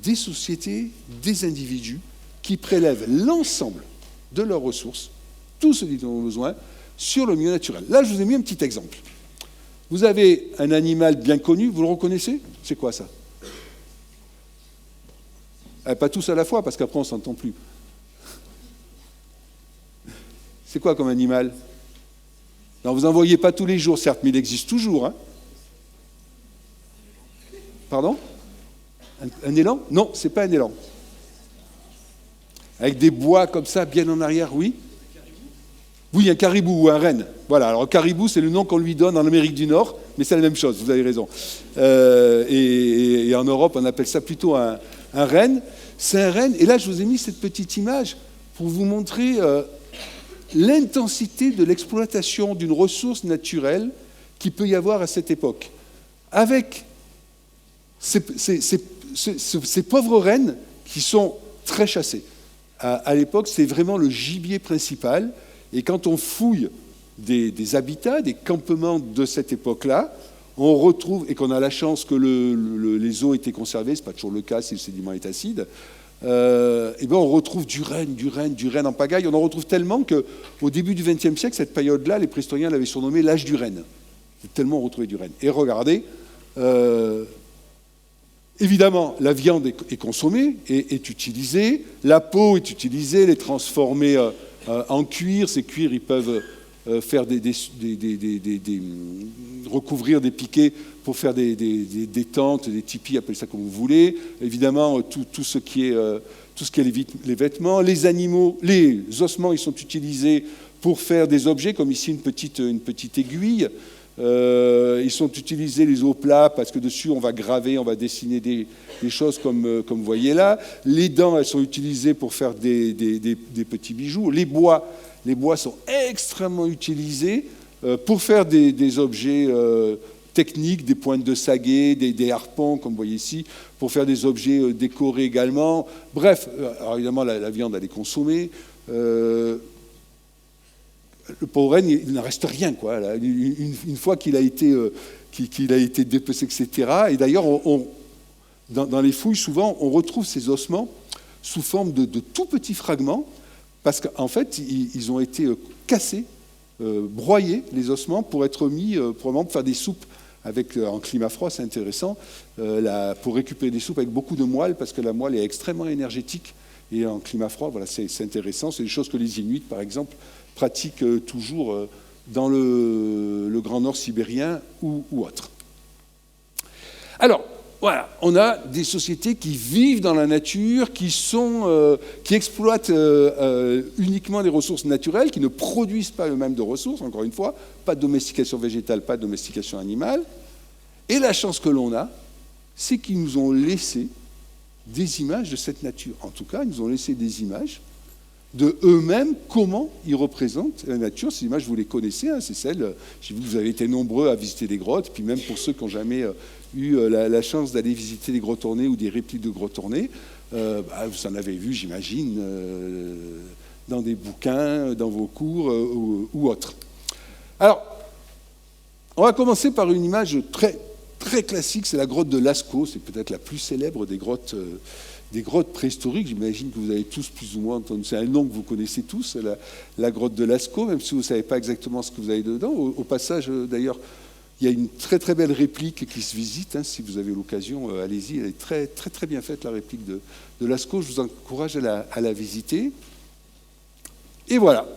des sociétés, des individus qui prélèvent l'ensemble de leurs ressources, tout ce dont ils ont besoin, sur le milieu naturel. Là, je vous ai mis un petit exemple. Vous avez un animal bien connu, vous le reconnaissez? C'est quoi ça? Pas tous à la fois, parce qu'après on ne s'entend plus. C'est quoi comme animal? Non, vous n'en voyez pas tous les jours, certes, mais il existe toujours. Hein. Pardon? Un élan? Non, ce n'est pas un élan. Avec des bois comme ça, bien en arrière, oui? Oui, un caribou ou un renne. Voilà, alors caribou, c'est le nom qu'on lui donne en Amérique du Nord, mais c'est la même chose, vous avez raison. Et en Europe, on appelle ça plutôt un renne. C'est un renne, et là, je vous ai mis cette petite image pour vous montrer l'intensité de l'exploitation d'une ressource naturelle qu'il peut y avoir à cette époque. Avec ces pauvres rennes qui sont très chassés. À l'époque, c'est vraiment le gibier principal. Et quand on fouille des habitats, des campements de cette époque-là, on retrouve, et qu'on a la chance que les eaux aient été conservées, ce n'est pas toujours le cas si le sédiment est acide, et ben on retrouve du renne en pagaille. On en retrouve tellement qu'au début du XXe siècle, cette période-là, les préhistoriens l'avaient surnommé l'âge du renne. Tellement on retrouvait du renne. Et regardez, Évidemment, la viande est consommée, est utilisée, la peau est utilisée, elle est transformée en cuir. Ces cuirs, ils peuvent faire recouvrir des piquets pour faire des tentes, des tipis, appelez ça comme vous voulez. Évidemment, tout ce qui est les vêtements. Les animaux, les ossements, ils sont utilisés pour faire des objets, comme ici une petite aiguille. Ils sont utilisés, les os plats, parce que dessus on va graver, on va dessiner des choses comme vous voyez là. Les dents, elles sont utilisées pour faire des petits bijoux. Les bois sont extrêmement utilisés pour faire des objets techniques, des pointes de saguet, des harpons, comme vous voyez ici, pour faire des objets décorés également. Bref, alors évidemment la viande, elle est consommée. Le pauvre renne, il n'en reste rien, quoi. Là, une fois qu'il a été dépecé, etc. Et d'ailleurs, dans les fouilles, souvent, on retrouve ces ossements sous forme de tout petits fragments, parce qu'en fait, ils ont été cassés, broyés, les ossements, pour être mis, probablement pour faire des soupes. En climat froid, c'est intéressant, pour récupérer des soupes avec beaucoup de moelle, parce que la moelle est extrêmement énergétique. Et en climat froid, voilà, c'est intéressant. C'est des choses que les Inuits, par exemple, pratiquent toujours dans le Grand Nord sibérien ou autre. Alors, voilà, on a des sociétés qui vivent dans la nature, qui exploitent uniquement des ressources naturelles, qui ne produisent pas eux-mêmes de ressources, encore une fois, pas de domestication végétale, pas de domestication animale. Et la chance que l'on a, c'est qu'ils nous ont laissé des images de cette nature. En tout cas, ils nous ont laissé des images de eux-mêmes, comment ils représentent la nature. Ces images, vous les connaissez, hein, c'est celles, j'ai vu que vous avez été nombreux à visiter des grottes, puis même pour ceux qui n'ont jamais eu la chance d'aller visiter des grottes ornées ou des répliques de grottes ornées, vous en avez vu, j'imagine, dans des bouquins, dans vos cours ou autres. Alors, on va commencer par une image très, très classique, c'est la grotte de Lascaux, c'est peut-être la plus célèbre des grottes préhistoriques. J'imagine que vous avez tous plus ou moins entendu, c'est un nom que vous connaissez tous, la grotte de Lascaux, même si vous ne savez pas exactement ce que vous avez dedans. Au passage, d'ailleurs, il y a une très très belle réplique qui se visite, hein, si vous avez l'occasion, allez-y, elle est très très très bien faite, la réplique de Lascaux, je vous encourage à la visiter. Et voilà,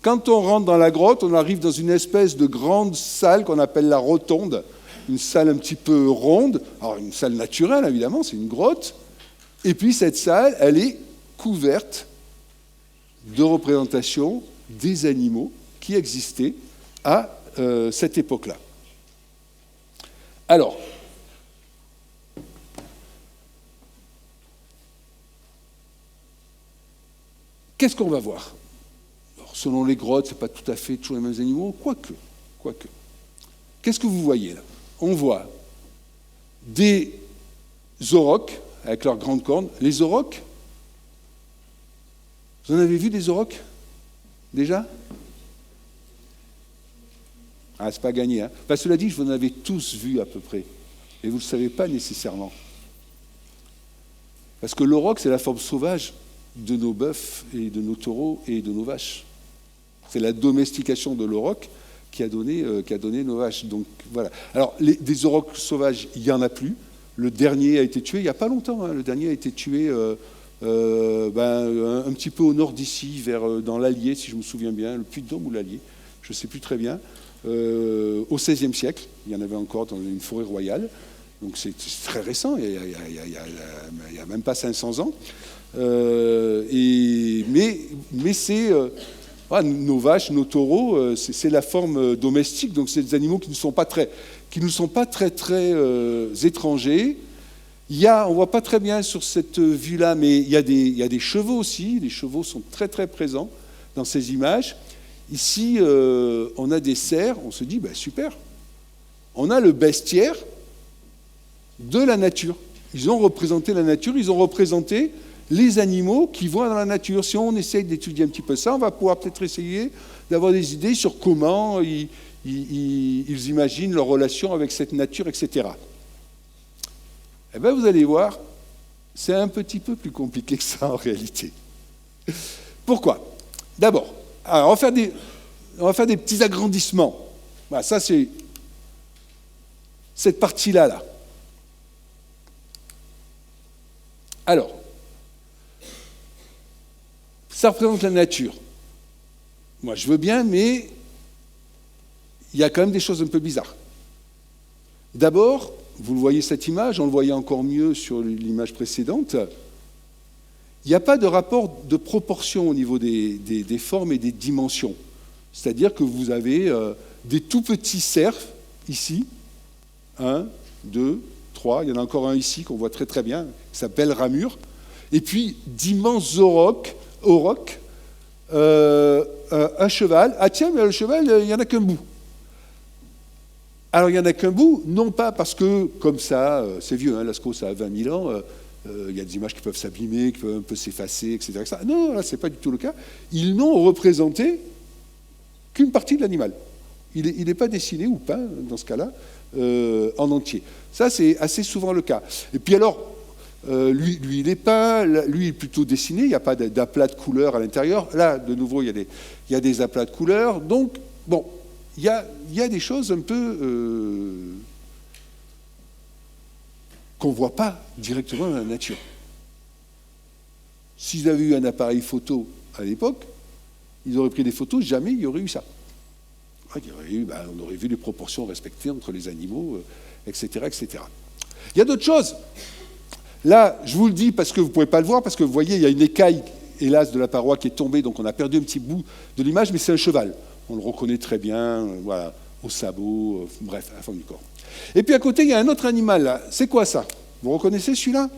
quand on rentre dans la grotte, on arrive dans une espèce de grande salle qu'on appelle la rotonde, une salle un petit peu ronde, alors une salle naturelle évidemment, c'est une grotte, et puis cette salle, elle est couverte de représentations des animaux qui existaient à cette époque-là. Alors, qu'est-ce qu'on va voir? Alors, selon les grottes, ce n'est pas tout à fait toujours les mêmes animaux, quoique. Qu'est-ce que vous voyez là? On voit des aurochs avec leurs grandes cornes. Les aurochs, vous en avez vu des aurochs déjà? Ah, c'est pas gagné, hein. Enfin, cela dit, vous en avez tous vu à peu près, et vous ne le savez pas nécessairement. Parce que l'auroch, c'est la forme sauvage de nos bœufs et de nos taureaux et de nos vaches. C'est la domestication de l'auroch qui a donné nos vaches. Donc voilà. Alors, des aurochs sauvages, il n'y en a plus. Le dernier a été tué il n'y a pas longtemps. Hein. Le dernier a été tué un petit peu au nord d'ici, dans l'Allier, si je me souviens bien, le Puy-de-Dôme ou l'Allier, je ne sais plus très bien. Au XVIe siècle, il y en avait encore dans une forêt royale. Donc c'est très récent, il n'y a même pas 500 ans. Mais c'est... nos vaches, nos taureaux, c'est la forme domestique, donc c'est des animaux qui ne sont pas très étrangers. On ne voit pas très bien sur cette vue-là, mais il y a des chevaux aussi. Les chevaux sont très très présents dans ces images. Ici, on a des cerfs, on se dit, super, on a le bestiaire de la nature. Ils ont représenté la nature, ils ont représenté les animaux qui vont dans la nature. Si on essaye d'étudier un petit peu ça, on va pouvoir peut-être essayer d'avoir des idées sur comment ils imaginent leur relation avec cette nature, etc. Eh bien, vous allez voir, c'est un petit peu plus compliqué que ça en réalité. Pourquoi? D'abord, on va faire des petits agrandissements. Voilà, ça, c'est cette partie-là. Alors, ça représente la nature. Moi, je veux bien, mais il y a quand même des choses un peu bizarres. D'abord, vous le voyez cette image, on le voyait encore mieux sur l'image précédente, il n'y a pas de rapport de proportion au niveau des formes et des dimensions. C'est-à-dire que vous avez des tout petits cerfs ici, 1, 2, 3, il y en a encore un ici qu'on voit très très bien, sa belle ramure, et puis d'immenses aurochs, un cheval. Ah tiens, mais le cheval, il n'y en a qu'un bout. Alors il n'y en a qu'un bout, non pas parce que, comme ça, c'est vieux, hein, Lascaux, ça a 20 000 ans, il y a des images qui peuvent s'abîmer, qui peuvent un peu s'effacer, etc. Non, là, ce n'est pas du tout le cas. Ils n'ont représenté qu'une partie de l'animal. Il n'est pas dessiné ou peint, dans ce cas-là, en entier. Ça, c'est assez souvent le cas. Et puis alors, lui, il est peint, lui, il est plutôt dessiné, il n'y a pas d'aplat de couleurs à l'intérieur. Là, de nouveau, il y a des aplats de couleurs. Donc, bon, il y a des choses un peu qu'on ne voit pas directement dans la nature. S'ils avaient eu un appareil photo à l'époque, ils auraient pris des photos, jamais il y aurait eu ça. On aurait vu les proportions respectées entre les animaux, etc., etc. Il y a d'autres choses. Là, je vous le dis parce que vous ne pouvez pas le voir, parce que vous voyez, il y a une écaille, hélas, de la paroi qui est tombée, donc on a perdu un petit bout de l'image, mais c'est un cheval. On le reconnaît très bien, voilà, au sabot, bref, à la forme du corps. Et puis à côté, il y a un autre animal, là. C'est quoi ça? Vous reconnaissez celui-là?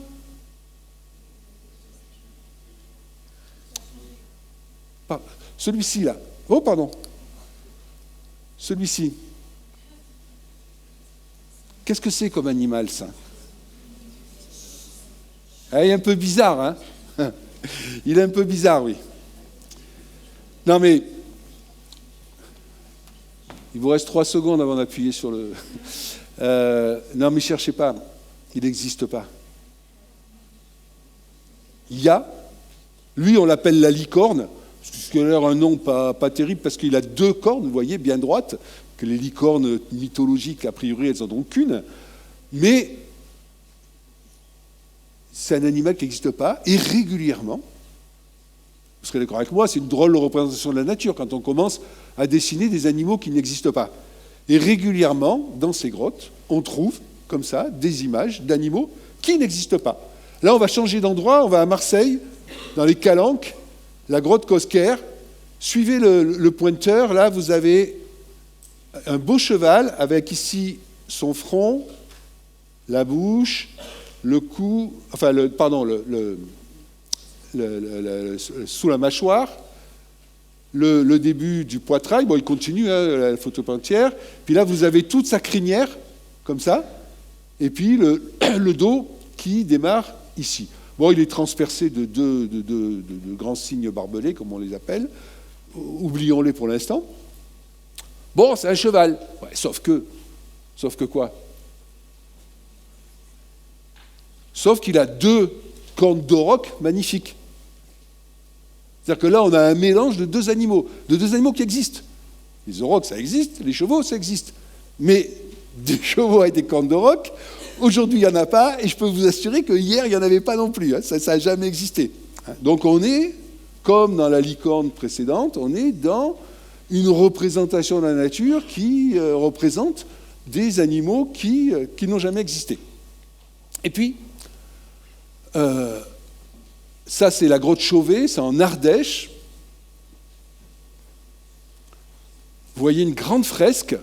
Celui-ci, là. Oh, pardon. Celui-ci. Qu'est-ce que c'est comme animal, ça? Ah, il est un peu bizarre, hein? Il est un peu bizarre, oui. Non, mais il vous reste 3 secondes avant d'appuyer sur le... non, mais cherchez pas. Il n'existe pas. Il y a... Lui, on l'appelle la licorne, ce qui a l'air un nom pas terrible, parce qu'il a 2 cornes, vous voyez, bien droites, que les licornes mythologiques, a priori, elles n'en ont qu'une. Mais c'est un animal qui n'existe pas, et régulièrement, vous serez d'accord avec moi, c'est une drôle de représentation de la nature quand on commence à dessiner des animaux qui n'existent pas. Et régulièrement, dans ces grottes, on trouve, comme ça, des images d'animaux qui n'existent pas. Là, on va changer d'endroit, on va à Marseille, dans les Calanques, la grotte Cosquer. Suivez le pointeur, là, vous avez un beau cheval avec ici son front, la bouche, le cou, enfin, sous la mâchoire, le début du poitrail, bon, il continue, hein, la photo entière, puis là, vous avez toute sa crinière, comme ça, et puis le dos qui démarre ici. Bon, il est transpercé de deux grands signes barbelés, comme on les appelle, oublions-les pour l'instant. Bon, c'est un cheval, ouais, sauf que quoi? Sauf qu'il a 2 cornes d'auroch magnifiques. C'est-à-dire que là, on a un mélange de 2 animaux qui existent. Les aurochs, ça existe, les chevaux, ça existe. Mais des chevaux avec des cornes d'auroch, aujourd'hui, il n'y en a pas, et je peux vous assurer que hier, il n'y en avait pas non plus. Hein, ça n'a jamais existé. Donc on est, comme dans la licorne précédente, on est dans une représentation de la nature qui représente des animaux qui n'ont jamais existé. Et puis, ça, c'est la grotte Chauvet, c'est en Ardèche. Vous voyez une grande fresque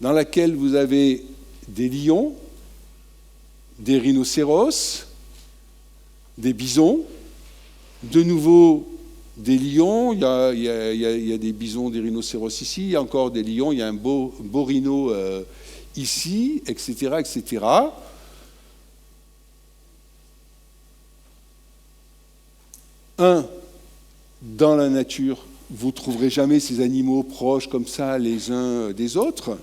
dans laquelle vous avez des lions, des rhinocéros, des bisons, de nouveau des lions, il y a des bisons, des rhinocéros ici, il y a encore des lions, il y a un beau rhino ici, etc., etc. Dans la nature, vous ne trouverez jamais ces animaux proches comme ça les uns des autres.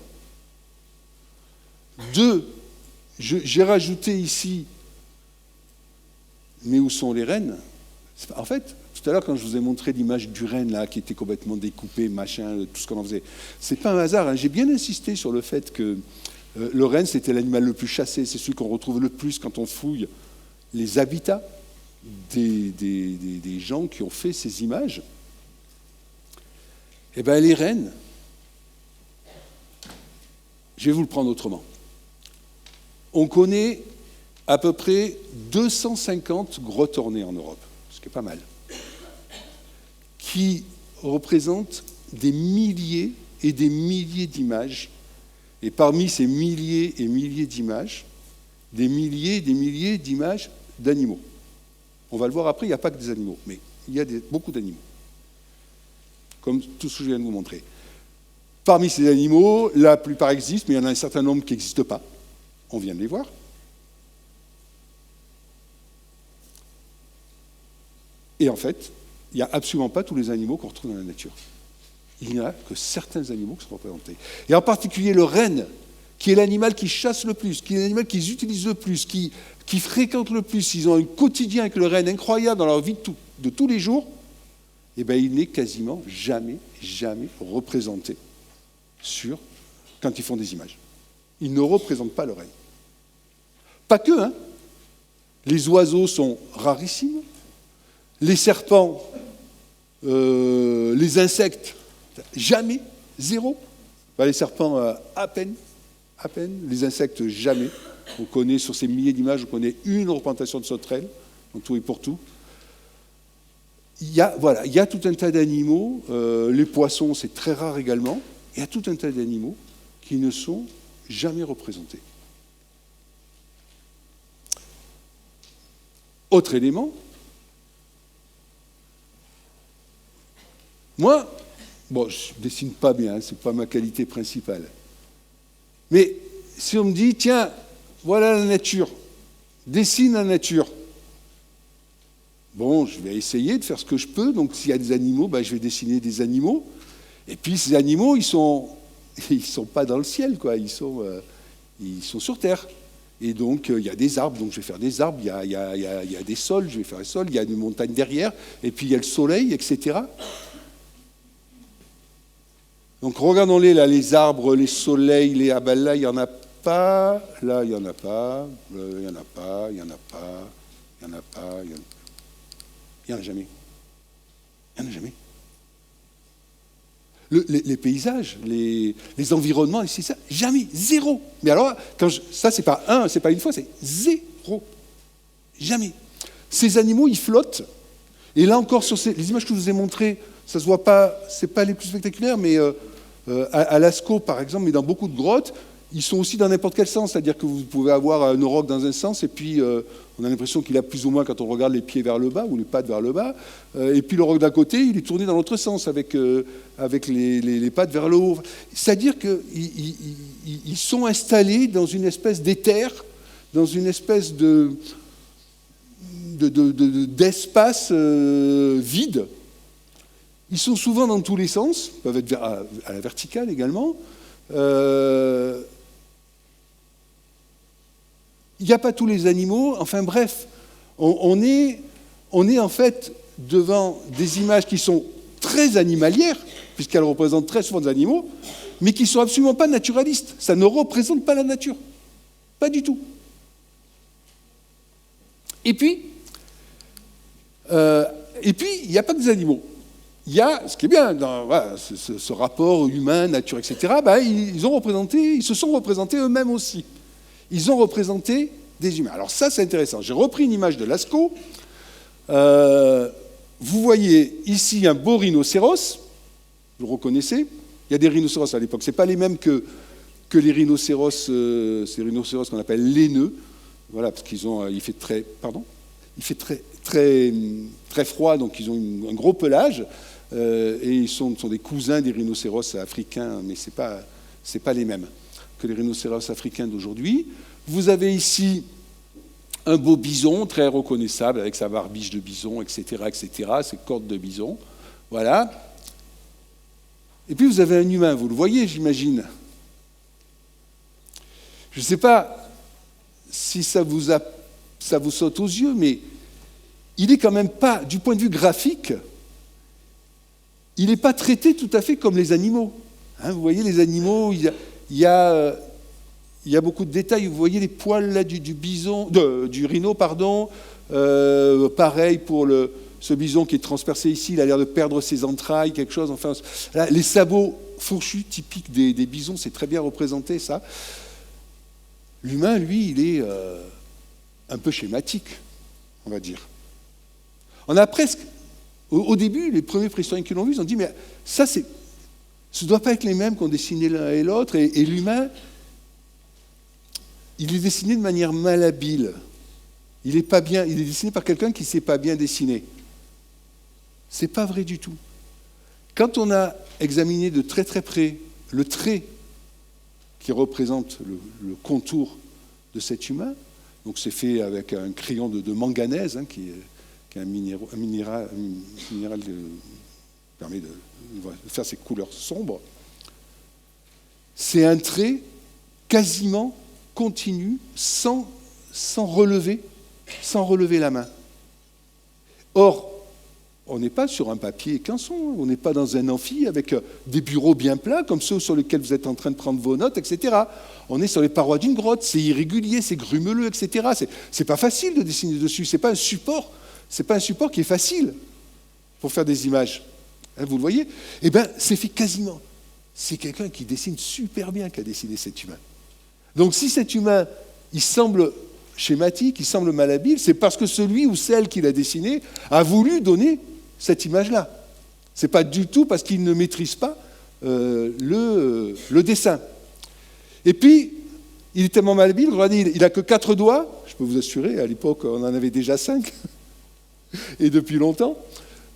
2, j'ai rajouté ici, mais où sont les rennes? En fait, tout à l'heure, quand je vous ai montré l'image du renne, là, qui était complètement découpé, machin, tout ce qu'on en faisait, c'est pas un hasard. Hein. J'ai bien insisté sur le fait que le renne, c'était l'animal le plus chassé, c'est celui qu'on retrouve le plus quand on fouille les habitats des gens qui ont fait ces images, eh bien, les rennes, je vais vous le prendre autrement. On connaît à peu près 250 grottes ornées en Europe, ce qui est pas mal, qui représentent des milliers et des milliers d'images. Et parmi ces milliers et milliers d'images, des milliers et des milliers d'images d'animaux. On va le voir après, il n'y a pas que des animaux, mais il y a beaucoup d'animaux, comme tout ce que je viens de vous montrer. Parmi ces animaux, la plupart existent, mais il y en a un certain nombre qui n'existent pas. On vient de les voir. Et en fait, il n'y a absolument pas tous les animaux qu'on retrouve dans la nature. Il n'y en a que certains animaux qui sont représentés. Et en particulier le renne, qui est l'animal qui chasse le plus, qui est l'animal qu'ils utilisent le plus, qui fréquente le plus. Ils ont un quotidien avec le renne incroyable dans leur vie de tous les jours. Eh bien, il n'est quasiment jamais représenté quand ils font des images. Ils ne représentent pas le renne. Pas que, hein. Les oiseaux sont rarissimes. Les serpents, les insectes, jamais, zéro. Enfin, les serpents, à peine. Les insectes, jamais. On connaît, sur ces milliers d'images, on connaît une représentation de sauterelle, en tout et pour tout. Il y a tout un tas d'animaux. Les poissons, c'est très rare également. Il y a tout un tas d'animaux qui ne sont jamais représentés. Autre élément, moi, je ne dessine pas bien, ce n'est pas ma qualité principale. Mais si on me dit, tiens, voilà la nature, dessine la nature. Bon, je vais essayer de faire ce que je peux. Donc, s'il y a des animaux, je vais dessiner des animaux. Et puis, ces animaux, ils sont pas dans le ciel, quoi. Ils sont sur Terre. Et donc, il y a des arbres, donc je vais faire des arbres. Il y a des sols, je vais faire des sols. Il y a une montagne derrière. Et puis, il y a le soleil, etc. Donc, regardons-les, là, les arbres, les soleils, là, il n'y en a pas. Là, il n'y en a pas. Il n'y en a pas, il n'y en a pas, il n'y en a pas, il n'y en a jamais. Il n'y en a jamais. Les paysages, les environnements, c'est ça, jamais, zéro. Mais alors, ça, c'est pas une fois, c'est zéro. Jamais. Ces animaux, ils flottent. Et là encore, sur les images que je vous ai montrées, ça se voit pas, c'est pas les plus spectaculaires, mais à Lascaux, par exemple, mais dans beaucoup de grottes, ils sont aussi dans n'importe quel sens. C'est-à-dire que vous pouvez avoir un auroch dans un sens, et puis on a l'impression qu'il a plus ou moins, quand on regarde les pieds vers le bas, ou les pattes vers le bas, et puis l'auroch d'à côté, il est tourné dans l'autre sens, avec les pattes vers le haut. C'est-à-dire qu'ils sont installés dans une espèce d'éther, dans une espèce d'espace vide. Ils sont souvent dans tous les sens, peuvent être à la verticale également. Il n'y a pas tous les animaux. Enfin bref, on est en fait devant des images qui sont très animalières, puisqu'elles représentent très souvent des animaux, mais qui ne sont absolument pas naturalistes. Ça ne représente pas la nature. Pas du tout. Et puis, il n'y a pas que des animaux. Il y a, ce qui est bien, dans ce rapport humain, nature, etc., ils se sont représentés eux-mêmes aussi. Ils ont représenté des humains. Alors ça, c'est intéressant. J'ai repris une image de Lascaux. Vous voyez ici un beau rhinocéros. Vous le reconnaissez? Il y a des rhinocéros à l'époque. Ce n'est pas les mêmes que les rhinocéros, ces rhinocéros qu'on appelle laineux. Voilà, parce il fait très froid, donc ils ont un gros pelage. Et ils sont des cousins des rhinocéros africains, mais ce n'est pas les mêmes que les rhinocéros africains d'aujourd'hui. Vous avez ici un beau bison, très reconnaissable, avec sa barbiche de bison, etc., ses cordes de bison. Voilà. Et puis vous avez un humain, vous le voyez, j'imagine. Je ne sais pas si ça vous saute aux yeux, mais il n'est quand même pas, du point de vue graphique, il n'est pas traité tout à fait comme les animaux. Hein, vous voyez, les animaux, il y a il y a beaucoup de détails. Vous voyez les poils là du rhino, pardon. Pareil pour ce bison qui est transpercé ici, il a l'air de perdre ses entrailles, quelque chose. Enfin, là, les sabots fourchus typiques des bisons, c'est très bien représenté ça. L'humain, lui, il est un peu schématique, on va dire. On a presque, au début, les premiers préhistoriens qui l'ont vu, ils ont dit, mais ça, ce ne doit pas être les mêmes qu'on dessinait l'un et l'autre, et l'humain, il est dessiné de manière malhabile. Il est pas bien, il est dessiné par quelqu'un qui ne sait pas bien dessiner. Ce n'est pas vrai du tout. Quand on a examiné de très très près le trait qui représente le contour de cet humain, donc c'est fait avec un crayon de manganèse, hein, qui est un minéral qui permet de faire ces couleurs sombres. C'est un trait quasiment continu, sans relever la main. Or, on n'est pas sur un papier quinçon, on n'est pas dans un amphi avec des bureaux bien plats, comme ceux sur lesquels vous êtes en train de prendre vos notes, etc. On est sur les parois d'une grotte, c'est irrégulier, c'est grumeleux, etc. C'est pas facile de dessiner dessus, c'est pas un support qui est facile pour faire des images. Hein, vous le voyez ? Eh bien, c'est fait quasiment. C'est quelqu'un qui dessine super bien qui a dessiné cet humain. Donc si cet humain, il semble schématique, il semble malhabile, c'est parce que celui ou celle qui l'a dessiné a voulu donner cette image-là. Ce n'est pas du tout parce qu'il ne maîtrise pas le dessin. Et puis, il est tellement malhabile, regardez, il n'a que 4 doigts, je peux vous assurer, à l'époque on en avait déjà 5, et depuis longtemps.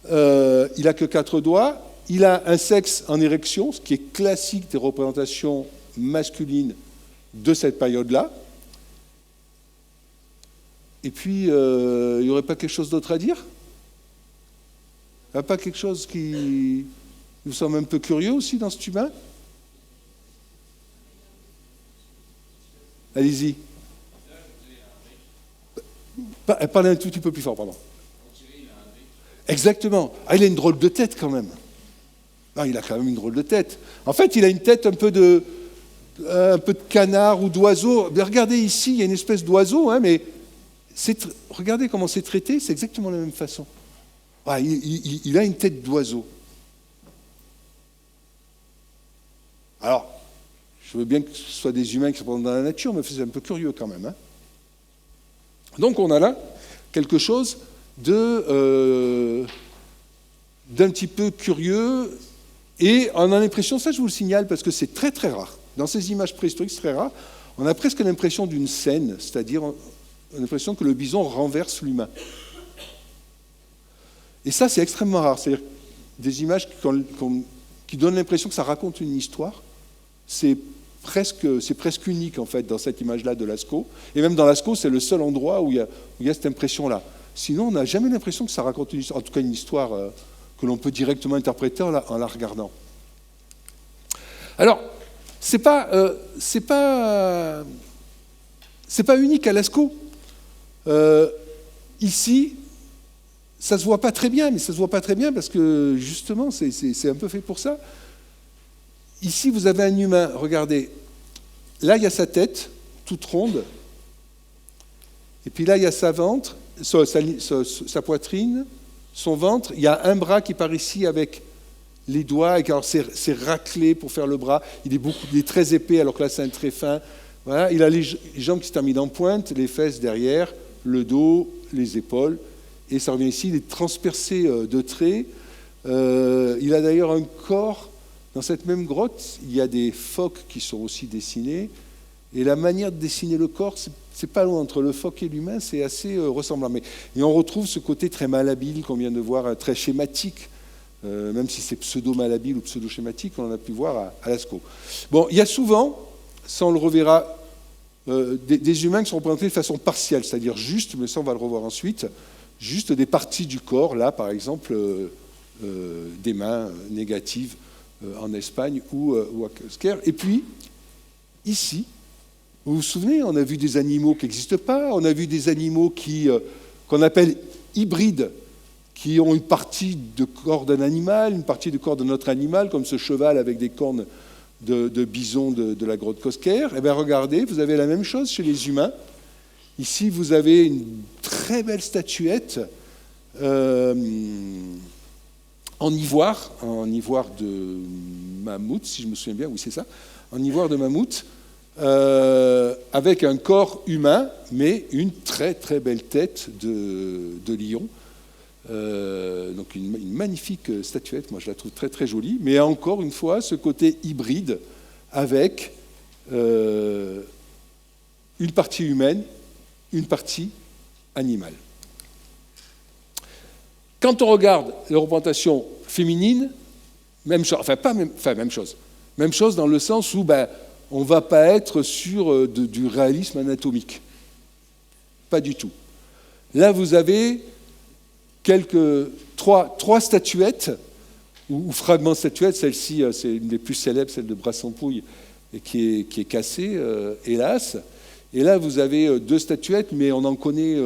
Il n'a que 4 doigts, il a un sexe en érection, ce qui est classique des représentations masculines de cette période-là. Et puis, il n'y aurait pas quelque chose d'autre à dire ? Il n'y a pas quelque chose qui nous semble un peu curieux aussi dans cet humain ? Allez-y. Parlez un tout petit peu plus fort, pardon. Exactement. Ah, il a une drôle de tête quand même. Ah, il a quand même une drôle de tête. En fait, il a une tête un peu de canard ou d'oiseau. Regardez ici, il y a une espèce d'oiseau, hein, mais regardez comment c'est traité, c'est exactement de la même façon. Ah, il a une tête d'oiseau. Alors, je veux bien que ce soit des humains qui se présentent dans la nature, mais c'est un peu curieux quand même. Hein. Donc on a là quelque chose d'un petit peu curieux, et on a l'impression, ça je vous le signale parce que c'est très très rare, dans ces images préhistoriques c'est très rare, on a presque l'impression d'une scène, c'est-à-dire on a l'impression que le bison renverse l'humain. Et ça c'est extrêmement rare, c'est-à-dire des images qui donnent l'impression que ça raconte une histoire, c'est presque unique en fait dans cette image-là de Lascaux, et même dans Lascaux c'est le seul endroit où il y a cette impression-là. Sinon on n'a jamais l'impression que ça raconte une histoire, en tout cas une histoire que l'on peut directement interpréter en la regardant. Alors, c'est pas unique à Lascaux. Ici, ça se voit pas très bien, mais ça se voit pas très bien parce que justement, c'est un peu fait pour ça. Ici, vous avez un humain, regardez. Là, il y a sa tête, toute ronde. Et puis là, il y a sa poitrine, son ventre. Il y a un bras qui part ici avec les doigts. Et alors, c'est raclé pour faire le bras. Il est très épais, alors que là, c'est un très fin. Voilà. Il a les jambes qui se terminent en pointe, les fesses derrière, le dos, les épaules. Et ça revient ici. Il est transpercé de traits. Il a d'ailleurs un corps. Dans cette même grotte, il y a des phoques qui sont aussi dessinés. Et la manière de dessiner le corps, c'est pas loin entre le phoque et l'humain, c'est assez ressemblant. Et on retrouve ce côté très malhabile qu'on vient de voir, très schématique, même si c'est pseudo-malhabile ou pseudo-schématique, on en a pu voir à Lascaux. Bon, il y a souvent, ça on le reverra, des humains qui sont représentés de façon partielle, c'est-à-dire juste, mais ça on va le revoir ensuite, juste des parties du corps, là par exemple, des mains négatives, en Espagne ou à Cosquer. Et puis, ici, vous vous souvenez, on a vu des animaux qui n'existent pas, on a vu des animaux qu'on appelle hybrides, qui ont une partie de corps d'un animal, une partie de corps d'un autre animal, comme ce cheval avec des cornes de bison de la grotte Cosquer. Eh bien, regardez, vous avez la même chose chez les humains. Ici, vous avez une très belle statuette en ivoire de mammouth, si je me souviens bien, oui, c'est ça, en ivoire de mammouth, avec un corps humain, mais une très très belle tête de lion. Donc une magnifique statuette, moi je la trouve très très jolie, mais encore une fois ce côté hybride avec une partie humaine, une partie animale. Quand on regarde les représentations féminines, même chose, même chose dans le sens où on ne va pas être sur du réalisme anatomique. Pas du tout. Là, vous avez trois statuettes, ou fragments de statuettes. Celle-ci, c'est une des plus célèbres, celle de Brassempouille, et qui est cassée, hélas. Et là, vous avez 2 statuettes, mais on en connaît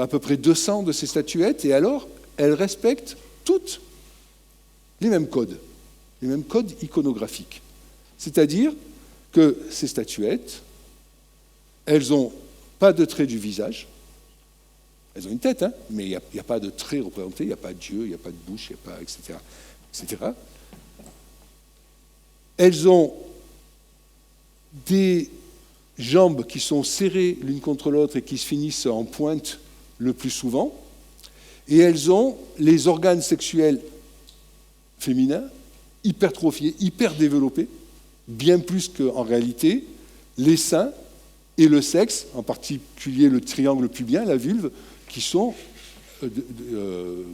à peu près 200 de ces statuettes, et alors, elles respectent toutes les mêmes codes iconographiques. C'est-à-dire que ces statuettes, elles n'ont pas de traits du visage. Elles ont une tête, hein, mais il n'y a pas de traits représentés, il n'y a pas d'yeux, il n'y a pas de bouche, il n'y a pas, etc., etc. Elles ont des jambes qui sont serrées l'une contre l'autre et qui se finissent en pointe le plus souvent. Et elles ont les organes sexuels féminins hypertrophiés, hyper développés, bien plus qu'en réalité, les seins et le sexe, en particulier le triangle pubien, la vulve, qui sont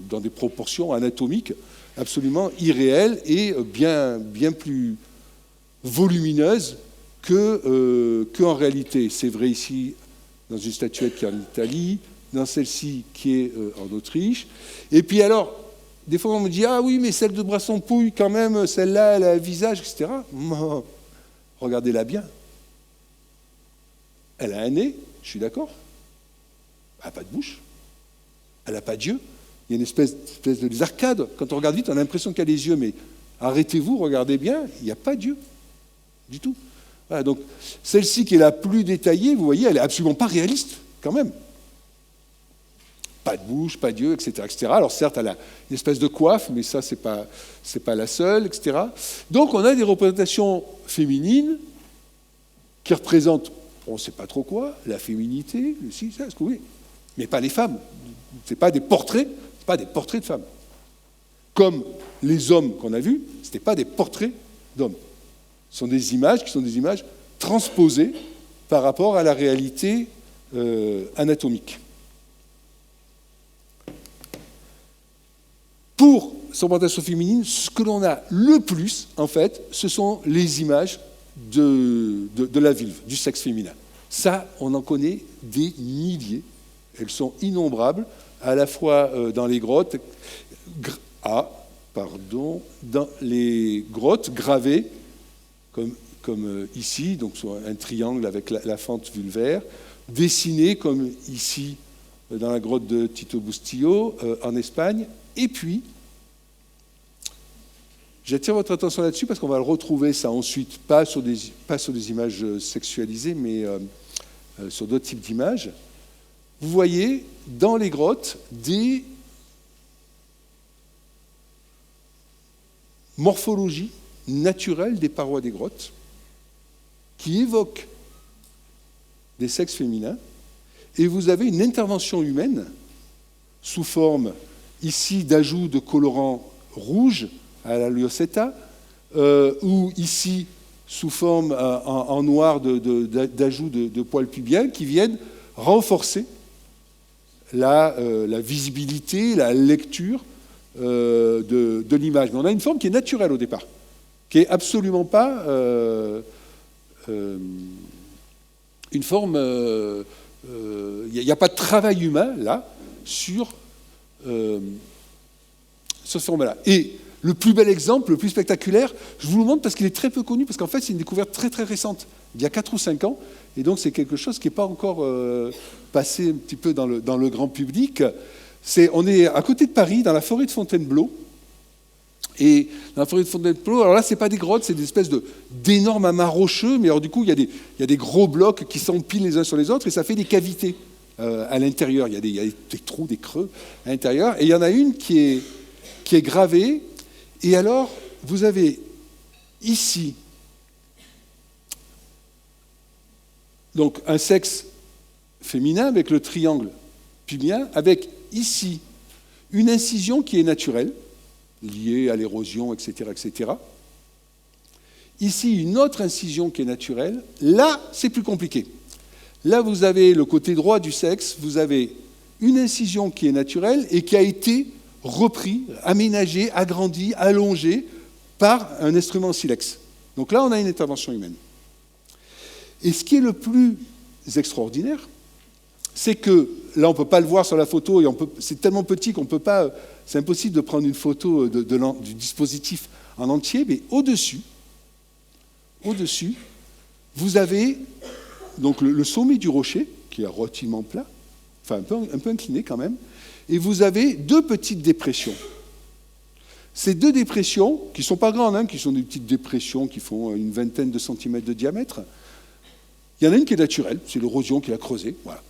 dans des proportions anatomiques absolument irréelles et bien plus volumineuses qu'en réalité. C'est vrai ici dans une statuette qui est en Italie, dans celle-ci qui est en Autriche. Et puis alors, des fois on me dit « Ah oui, mais celle de Brassempouille, quand même, celle-là, elle a un visage, etc. » Regardez-la bien. Elle a un nez, je suis d'accord. Elle n'a pas de bouche. Elle n'a pas d'yeux. Il y a une espèce de les arcades. Quand on regarde vite, on a l'impression qu'il y a les yeux, mais arrêtez-vous, regardez bien, il n'y a pas d'yeux du tout. Voilà, donc celle-ci qui est la plus détaillée, vous voyez, elle n'est absolument pas réaliste, quand même. Pas de bouche, pas d'yeux, etc., etc. Alors certes, elle a une espèce de coiffe, mais ça, c'est pas la seule, etc. Donc on a des représentations féminines qui représentent, on ne sait pas trop quoi, la féminité, le ci, ça, ce que vous voulez, mais pas les femmes. Ce n'est pas des portraits, de femmes. Comme les hommes qu'on a vus, ce n'étaient pas des portraits d'hommes. Ce sont des images qui sont des images transposées par rapport à la réalité anatomique. Pour cette représentation féminine, ce que l'on a le plus, en fait, ce sont les images de la vulve, du sexe féminin. Ça, on en connaît des milliers. Elles sont innombrables, à la fois dans les grottes, dans les grottes gravées, comme ici, donc soit un triangle avec la fente vulvaire, dessinées comme ici dans la grotte de Tito Bustillo en Espagne. Et puis, j'attire votre attention là-dessus parce qu'on va le retrouver ça ensuite, pas sur des images sexualisées, mais sur d'autres types d'images. Vous voyez dans les grottes des morphologies naturelles des parois des grottes qui évoquent des sexes féminins, et vous avez une intervention humaine sous forme ici d'ajout de colorants rouges à la Lyocetta, ou ici sous forme en noir d'ajout de poils pubiens qui viennent renforcer la visibilité, la lecture de l'image. Mais on a une forme qui est naturelle au départ, qui n'est absolument pas une forme... Il n'y a pas de travail humain, là, sur cette forme-là. Et le plus bel exemple, le plus spectaculaire, je vous le montre parce qu'il est très peu connu, parce qu'en fait, c'est une découverte très très récente, il y a 4 ou 5 ans, et donc c'est quelque chose qui n'est pas encore passé un petit peu dans le grand public. On est à côté de Paris, dans la forêt de Fontainebleau, Et dans la forêt de Fontainebleau, alors là, ce n'est pas des grottes, c'est des espèces d'énormes amas rocheux, mais alors du coup, il y a des gros blocs qui s'empilent les uns sur les autres et ça fait des cavités à l'intérieur. Il y a des trous, des creux à l'intérieur. Et il y en a une qui est gravée. Et alors, vous avez ici, donc un sexe féminin avec le triangle pubien, avec ici une incision qui est naturelle, liée à l'érosion, etc., etc. Ici, une autre incision qui est naturelle. Là, c'est plus compliqué. Là, vous avez le côté droit du sexe, vous avez une incision qui est naturelle et qui a été repris, aménagé, agrandi, allongé par un instrument silex. Donc là, on a une intervention humaine. Et ce qui est le plus extraordinaire, c'est que, là on ne peut pas le voir sur la photo, et c'est tellement petit qu'on ne peut pas, c'est impossible de prendre une photo du dispositif en entier, mais au-dessus, vous avez donc le sommet du rocher, qui est relativement plat, enfin un peu incliné quand même, et vous avez deux petites dépressions. Ces deux dépressions, qui ne sont pas grandes, hein, qui sont des petites dépressions qui font une vingtaine de centimètres de diamètre, il y en a une qui est naturelle, c'est l'érosion qui l'a creusée, voilà.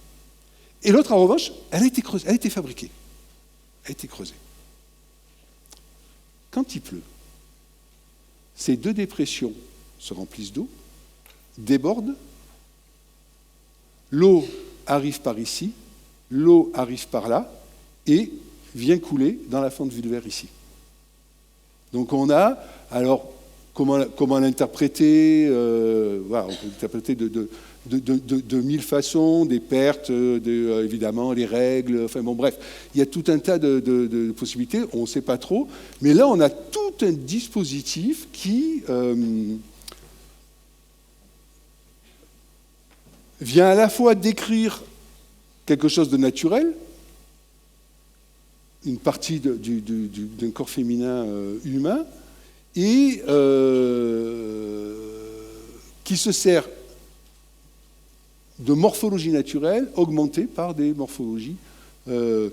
Et l'autre, en revanche, elle a été creusée, elle a été fabriquée. Elle a été creusée. Quand il pleut, ces deux dépressions se remplissent d'eau, débordent, l'eau arrive par ici, l'eau arrive par là, et vient couler dans la fente vulvaire ici. Donc on a, alors, comment l'interpréter voilà, on peut l'interpréter de mille façons, des pertes, évidemment, les règles, enfin bon, bref, il y a tout un tas de possibilités, on ne sait pas trop, mais là, on a tout un dispositif qui vient à la fois décrire quelque chose de naturel, une partie d'un corps féminin humain, et qui se sert de morphologie naturelle augmentée par des morphologies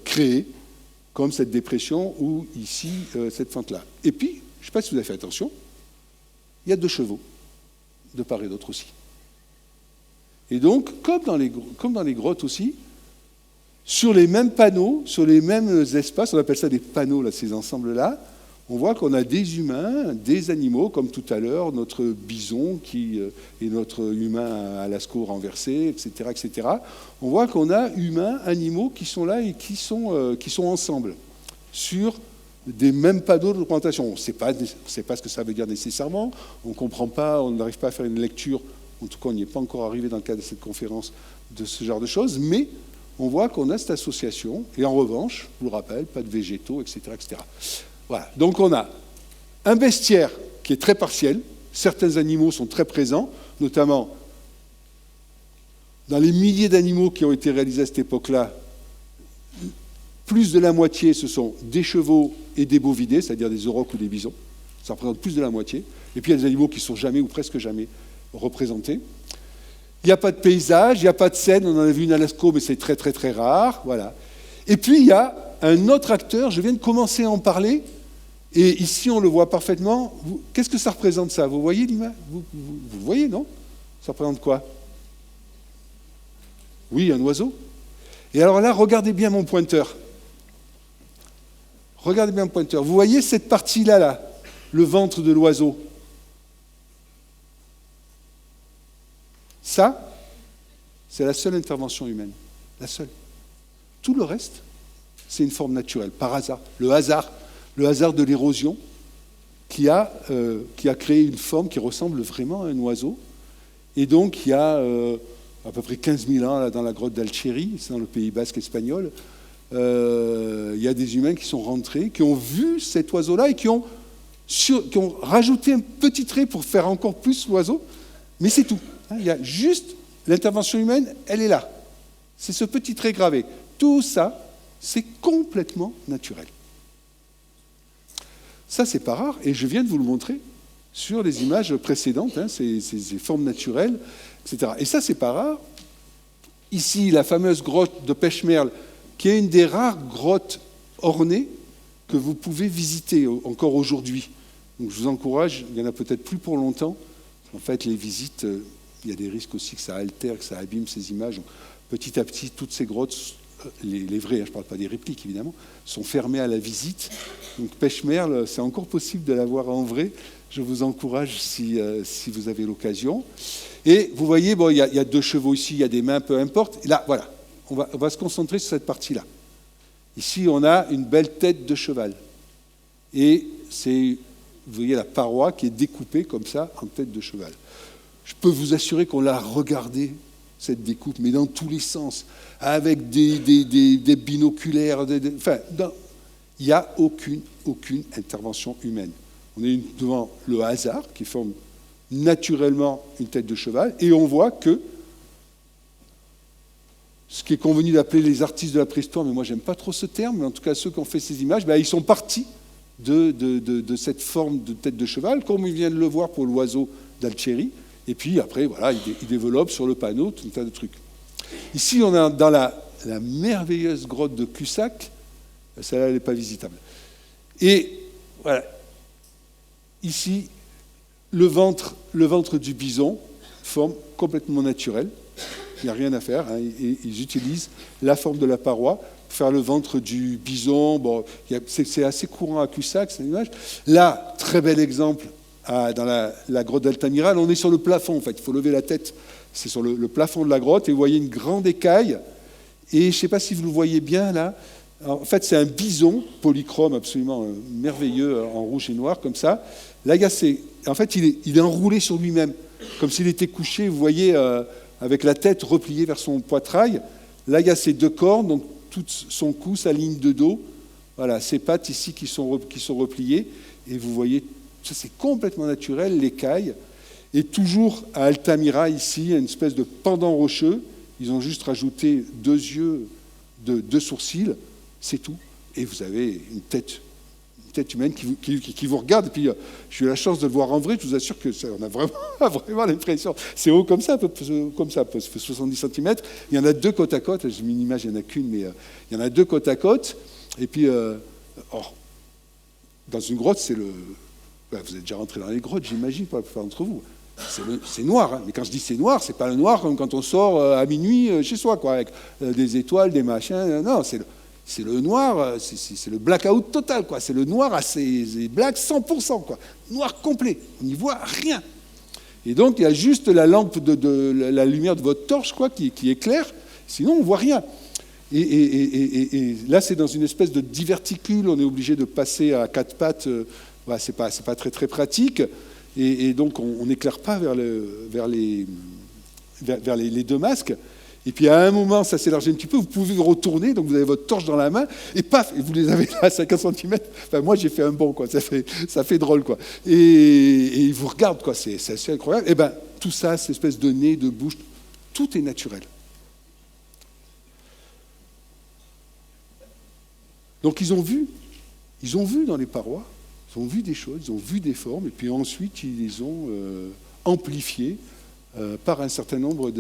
créées, comme cette dépression ou ici, cette fente-là. Et puis, je ne sais pas si vous avez fait attention, il y a deux chevaux, de part et d'autre aussi. Et donc, comme dans les grottes aussi, sur les mêmes panneaux, sur les mêmes espaces, on appelle ça des panneaux, là, ces ensembles-là, on voit qu'on a des humains, des animaux, comme tout à l'heure, notre bison qui est notre humain à Lascaux renversé, etc., etc. On voit qu'on a humains, animaux qui sont là et qui sont ensemble sur des mêmes panneaux de représentation. On ne sait pas ce que ça veut dire nécessairement, on ne comprend pas, on n'arrive pas à faire une lecture, en tout cas on n'y est pas encore arrivé dans le cadre de cette conférence, de ce genre de choses, mais on voit qu'on a cette association, et en revanche, je vous le rappelle, pas de végétaux, etc., etc. Voilà. Donc on a un bestiaire qui est très partiel, certains animaux sont très présents, notamment dans les milliers d'animaux qui ont été réalisés à cette époque-là, plus de la moitié ce sont des chevaux et des bovidés, c'est-à-dire des aurochs ou des bisons, ça représente plus de la moitié, et puis il y a des animaux qui ne sont jamais ou presque jamais représentés. Il n'y a pas de paysage, il n'y a pas de scène, on en a vu une à Lascaux, mais c'est très très très rare, voilà. Et puis il y a un autre acteur, je viens de commencer à en parler, et ici on le voit parfaitement. Qu'est-ce que ça représente ça? Vous voyez l'image? Vous voyez, non? Ça représente quoi? Oui, un oiseau. Et alors là, regardez bien mon pointeur. Regardez bien mon pointeur. Vous voyez cette partie-là, là, le ventre de l'oiseau? Ça, c'est la seule intervention humaine. La seule. Tout le reste, c'est une forme naturelle, par hasard. Le hasard de l'érosion qui a créé une forme qui ressemble vraiment à un oiseau. Et donc, il y a à peu près 15 000 ans, là, dans la grotte d'Alchéry, c'est dans le Pays basque espagnol, il y a des humains qui sont rentrés, qui ont vu cet oiseau-là et qui ont rajouté un petit trait pour faire encore plus l'oiseau, mais c'est tout. Il y a juste l'intervention humaine, elle est là. C'est ce petit trait gravé. Tout ça, c'est complètement naturel. Ça, c'est pas rare, et je viens de vous le montrer sur les images précédentes, hein, ces formes naturelles, etc. Et ça, c'est pas rare. Ici, la fameuse grotte de Pechmerle, qui est une des rares grottes ornées que vous pouvez visiter encore aujourd'hui. Donc je vous encourage, il n'y en a peut-être plus pour longtemps. En fait, les visites, il y a des risques aussi que ça altère, que ça abîme ces images. Donc, petit à petit, toutes ces grottes, les vraies, je ne parle pas des répliques évidemment, sont fermées à la visite. Donc Pêche-Merle, c'est encore possible de la voir en vrai. Je vous encourage si vous avez l'occasion. Et vous voyez, bon, il y a 2 chevaux ici, il y a des mains, peu importe. Et là, voilà, on va se concentrer sur cette partie-là. Ici, on a une belle tête de cheval. Et c'est, vous voyez, la paroi qui est découpée comme ça en tête de cheval. Je peux vous assurer qu'on l'a regardée, cette découpe, mais dans tous les sens, avec des binoculaires. Enfin, il n'y a aucune intervention humaine. On est devant le hasard qui forme naturellement une tête de cheval, et on voit que ce qui est convenu d'appeler les artistes de la préhistoire, mais moi j'aime pas trop ce terme, mais en tout cas ceux qui ont fait ces images, ils sont partis de cette forme de tête de cheval, comme ils viennent de le voir pour l'oiseau d'Alchéry, et puis après, voilà, ils développent sur le panneau tout un tas de trucs. Ici, on est dans la merveilleuse grotte de Cussac, celle-là, elle n'est pas visitable. Et voilà, ici, le ventre du bison, forme complètement naturelle. Il n'y a rien à faire. Hein. Ils utilisent la forme de la paroi pour faire le ventre du bison. Bon, c'est assez courant à Cussac, cette image. Là, très bel exemple dans la grotte d'Altamira. On est sur le plafond, en fait. Il faut lever la tête. C'est sur le plafond de la grotte. Et vous voyez une grande écaille. Et je ne sais pas si vous le voyez bien, là. Alors, en fait, c'est un bison polychrome absolument merveilleux, en rouge et noir, comme ça. Là, en fait, il est enroulé sur lui-même, comme s'il était couché, vous voyez, avec la tête repliée vers son poitrail. Là, il y a ses 2 cornes, donc tout son cou, sa ligne de dos. Voilà, ses pattes ici qui sont repliées. Et vous voyez, ça c'est complètement naturel, l'écaille. Et toujours à Altamira, ici, une espèce de pendant rocheux. Ils ont juste rajouté 2 yeux, 2 sourcils, c'est tout. Et vous avez une tête humaine qui vous regarde. Et puis, j'ai eu la chance de le voir en vrai. Je vous assure qu'on a vraiment l'impression. C'est haut comme ça, ça fait 70 cm. Il y en a 2 côte à côte. J'ai mis une image, il n'y en a qu'une, mais il y en a 2 côte à côte. Et puis, dans une grotte, c'est le... vous êtes déjà rentré dans les grottes, j'imagine, pour la plupart d'entre vous. C'est noir, hein. Mais quand je dis c'est noir, c'est pas le noir comme quand on sort à minuit chez soi, quoi, avec des étoiles, des machins. Non, c'est le noir, c'est le blackout total, quoi. C'est le noir à ses black 100%, quoi. Noir complet, on n'y voit rien. Et donc, il y a juste la lampe de la lumière de votre torche, quoi, qui éclaire, sinon on ne voit rien. Et là, c'est dans une espèce de diverticule, on est obligé de passer à 4 pattes, c'est pas très, très pratique, et donc on n'éclaire pas vers les 2 masques. Et puis à un moment, ça s'élargit un petit peu, vous pouvez vous retourner, donc vous avez votre torche dans la main, et paf, et vous les avez là à 50 cm. Enfin, moi, j'ai fait un bond, quoi. Ça fait drôle, quoi. Et ils vous regardent, quoi. C'est assez incroyable. Et bien, tout ça, cette espèce de nez, de bouche, tout est naturel. Donc ils ont vu dans les parois, ils ont vu des choses, ils ont vu des formes, et puis ensuite, ils les ont amplifiées par un certain nombre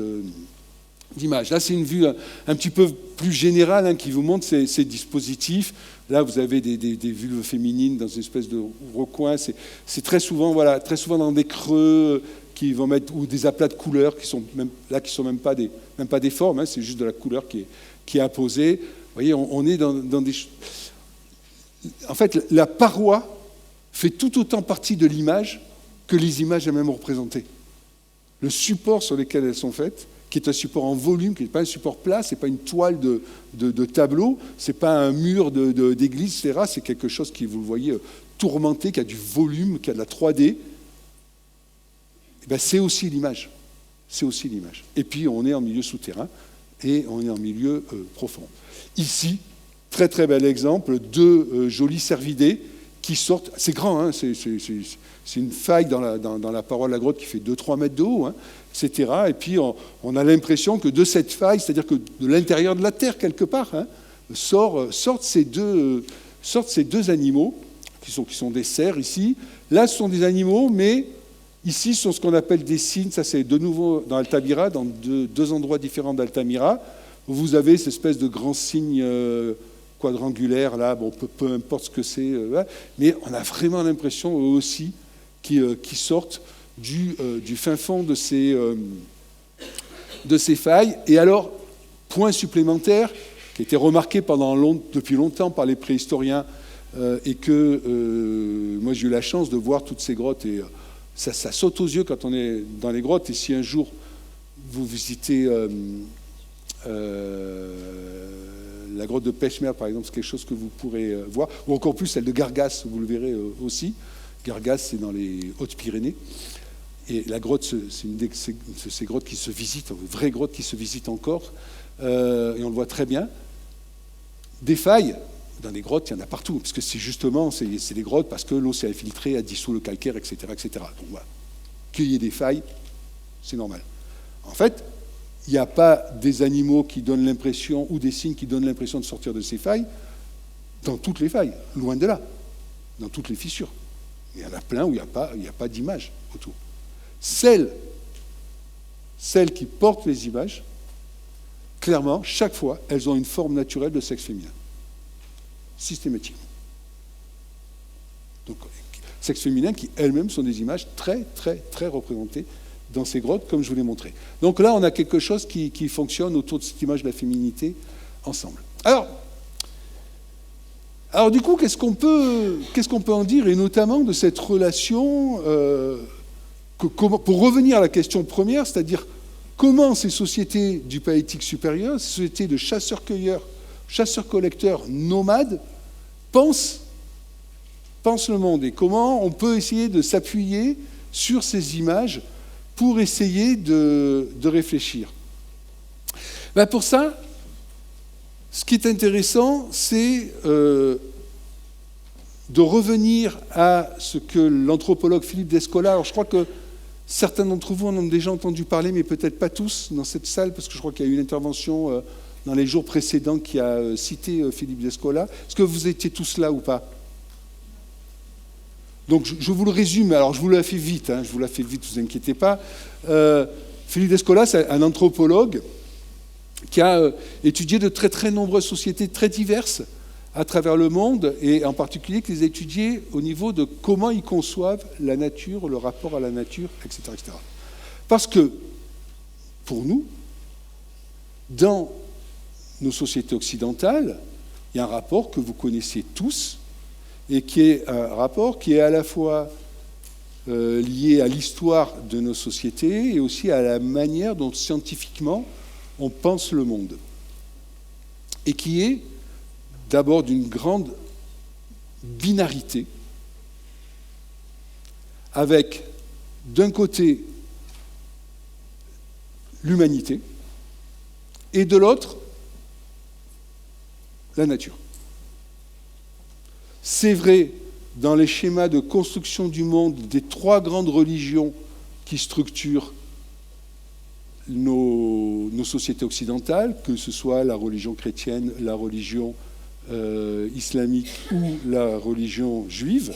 d'images. Là, c'est une vue un petit peu plus générale, hein, qui vous montre ces dispositifs. Là, vous avez des vulves féminines dans une espèce de recoin. C'est très souvent dans des creux qui vont mettre, ou des aplats de couleurs qui sont même pas des formes, hein, c'est juste de la couleur qui est imposée. Vous voyez, on est dans des... En fait, la paroi fait tout autant partie de l'image que les images elles-mêmes représentées. Le support sur lequel elles sont faites, qui est un support en volume, qui n'est pas un support plat, ce n'est pas une toile de tableau, ce n'est pas un mur d'église, etc. C'est quelque chose qui, vous le voyez, tourmenté, qui a du volume, qui a de la 3D. Et bien, c'est aussi l'image. C'est aussi l'image. Et puis, on est en milieu souterrain et on est en milieu profond. Ici, très très bel exemple, 2 jolis cervidés qui sortent. C'est grand, hein, c'est une faille dans la paroi de la grotte qui fait 2-3 mètres de haut, hein, etc. Et puis on a l'impression que de cette faille, c'est-à-dire que de l'intérieur de la terre quelque part, hein, sortent ces deux animaux qui sont des cerfs ici. Là, ce sont des animaux, mais ici, ce sont ce qu'on appelle des cygnes. Ça, c'est de nouveau dans Altamira, dans 2 endroits différents d'Altamira. Vous avez cette espèce de grand cygne quadrangulaires, là, bon, peu importe ce que c'est, mais on a vraiment l'impression, eux aussi, qu'ils sortent du fin fond de ces failles. Et alors, point supplémentaire, qui a été remarqué depuis longtemps par les préhistoriens, et que moi j'ai eu la chance de voir toutes ces grottes, et ça saute aux yeux quand on est dans les grottes. Et si un jour vous visitez la grotte de Pechmer, par exemple, c'est quelque chose que vous pourrez voir, ou encore plus celle de Gargas, vous le verrez aussi. Gargas, c'est dans les Hautes-Pyrénées. Et la grotte, c'est une de ces grottes qui se visitent, une vraie grotte qui se visite encore, et on le voit très bien. Des failles, dans les grottes, il y en a partout, parce que c'est des grottes parce que l'eau s'est infiltrée, a dissous le calcaire, etc., etc. Donc voilà, qu'il y ait des failles, c'est normal. En fait, il n'y a pas des animaux qui donnent l'impression, ou des signes qui donnent l'impression de sortir de ces failles, dans toutes les failles, loin de là, dans toutes les fissures. Il y en a plein où il n'y a pas d'image autour. Celles qui portent les images, clairement, chaque fois, elles ont une forme naturelle de sexe féminin. Systématiquement. Donc, sexe féminin qui, elles-mêmes, sont des images très, très, très représentées dans ces grottes, comme je vous l'ai montré. Donc là, on a quelque chose qui fonctionne autour de cette image de la féminité ensemble. Alors du coup, qu'est-ce qu'on peut en dire, et notamment de cette relation, pour revenir à la question première, c'est-à-dire comment ces sociétés du paléolithique supérieur, ces sociétés de chasseurs-cueilleurs, chasseurs-collecteurs nomades, pensent le monde, et comment on peut essayer de s'appuyer sur ces images pour essayer de réfléchir. Pour ça, ce qui est intéressant, c'est de revenir à ce que l'anthropologue Philippe Descola, alors je crois que certains d'entre vous en ont déjà entendu parler, mais peut-être pas tous dans cette salle, parce que je crois qu'il y a eu une intervention dans les jours précédents qui a cité Philippe Descola. Est-ce que vous étiez tous là ou pas ? Donc je vous le résume, alors je vous la fais vite, ne vous inquiétez pas. Philippe Descola, c'est un anthropologue qui a étudié de très très nombreuses sociétés très diverses à travers le monde, et en particulier qui les a étudiées au niveau de comment ils conçoivent la nature, le rapport à la nature, etc., etc. Parce que, pour nous, dans nos sociétés occidentales, il y a un rapport que vous connaissez tous, et qui est un rapport qui est à la fois lié à l'histoire de nos sociétés et aussi à la manière dont scientifiquement on pense le monde. Et qui est d'abord d'une grande binarité, avec d'un côté l'humanité et de l'autre la nature. C'est vrai dans les schémas de construction du monde des trois grandes religions qui structurent nos sociétés occidentales, que ce soit la religion chrétienne, la religion islamique ou la religion juive,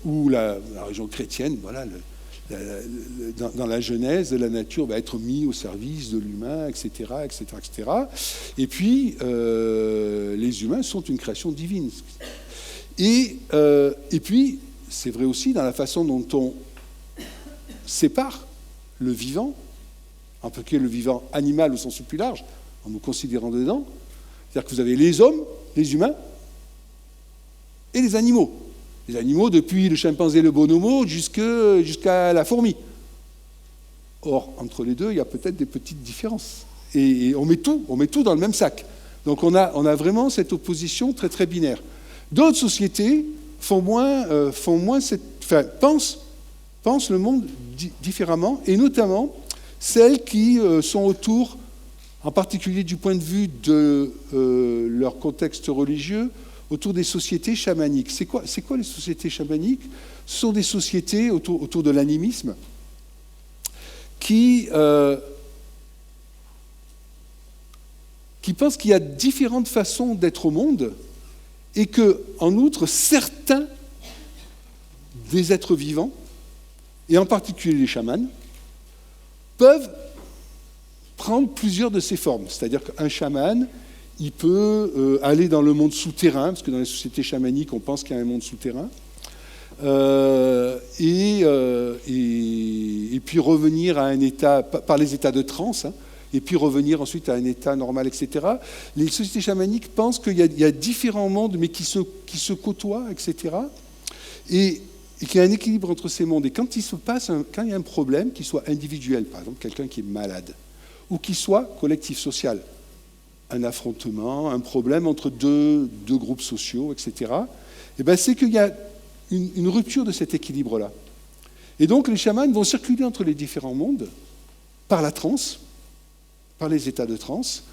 ou la religion chrétienne, voilà, dans la Genèse, la nature va être mise au service de l'humain, etc., etc., etc. Et puis, les humains sont une création divine. Et puis, c'est vrai aussi dans la façon dont on sépare le vivant, en particulier le vivant animal au sens le plus large, en nous considérant dedans. C'est-à-dire que vous avez les hommes, les humains, et les animaux. Les animaux, depuis le chimpanzé et le bonobo jusqu'à la fourmi. Or, entre les deux, il y a peut-être des petites différences. Et on met tout dans le même sac. Donc on a vraiment cette opposition très très binaire. D'autres sociétés pensent le monde différemment, et notamment celles qui sont autour, en particulier du point de vue de leur contexte religieux, autour des sociétés chamaniques. C'est quoi les sociétés chamaniques ? Ce sont des sociétés autour de l'animisme qui pensent qu'il y a différentes façons d'être au monde, et que, en outre, certains des êtres vivants, et en particulier les chamans, peuvent prendre plusieurs de ces formes. C'est-à-dire qu'un chaman, il peut aller dans le monde souterrain, parce que dans les sociétés chamaniques, on pense qu'il y a un monde souterrain, et puis revenir à un état, par les états de transe, et puis revenir ensuite à un état normal, etc. Les sociétés chamaniques pensent qu'il y a différents mondes, mais qui se côtoient, etc. Et qu'il y a un équilibre entre ces mondes. Et quand quand il y a un problème, qu'il soit individuel, par exemple quelqu'un qui est malade, ou qu'il soit collectif, social, un affrontement, un problème entre deux groupes sociaux, etc., et ben c'est qu'il y a une rupture de cet équilibre-là. Et donc les chamans vont circuler entre les différents mondes par la transe, par les états de transe,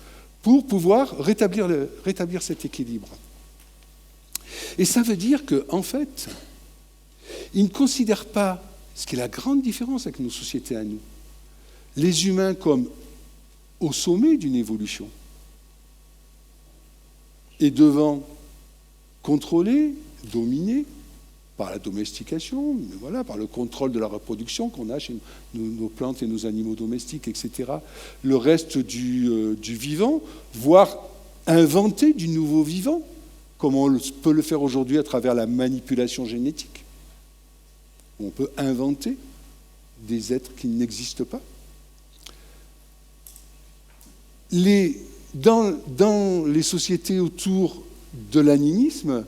pour pouvoir rétablir cet équilibre. Et ça veut dire qu'en fait, ils ne considèrent pas, ce qui est la grande différence avec nos sociétés à nous, les humains comme au sommet d'une évolution et devant contrôler, dominer, par la domestication, mais voilà, par le contrôle de la reproduction qu'on a chez nos plantes et nos animaux domestiques, etc., le reste du vivant, voire inventer du nouveau vivant, comme on peut le faire aujourd'hui à travers la manipulation génétique. On peut inventer des êtres qui n'existent pas. Dans les sociétés autour de l'animisme,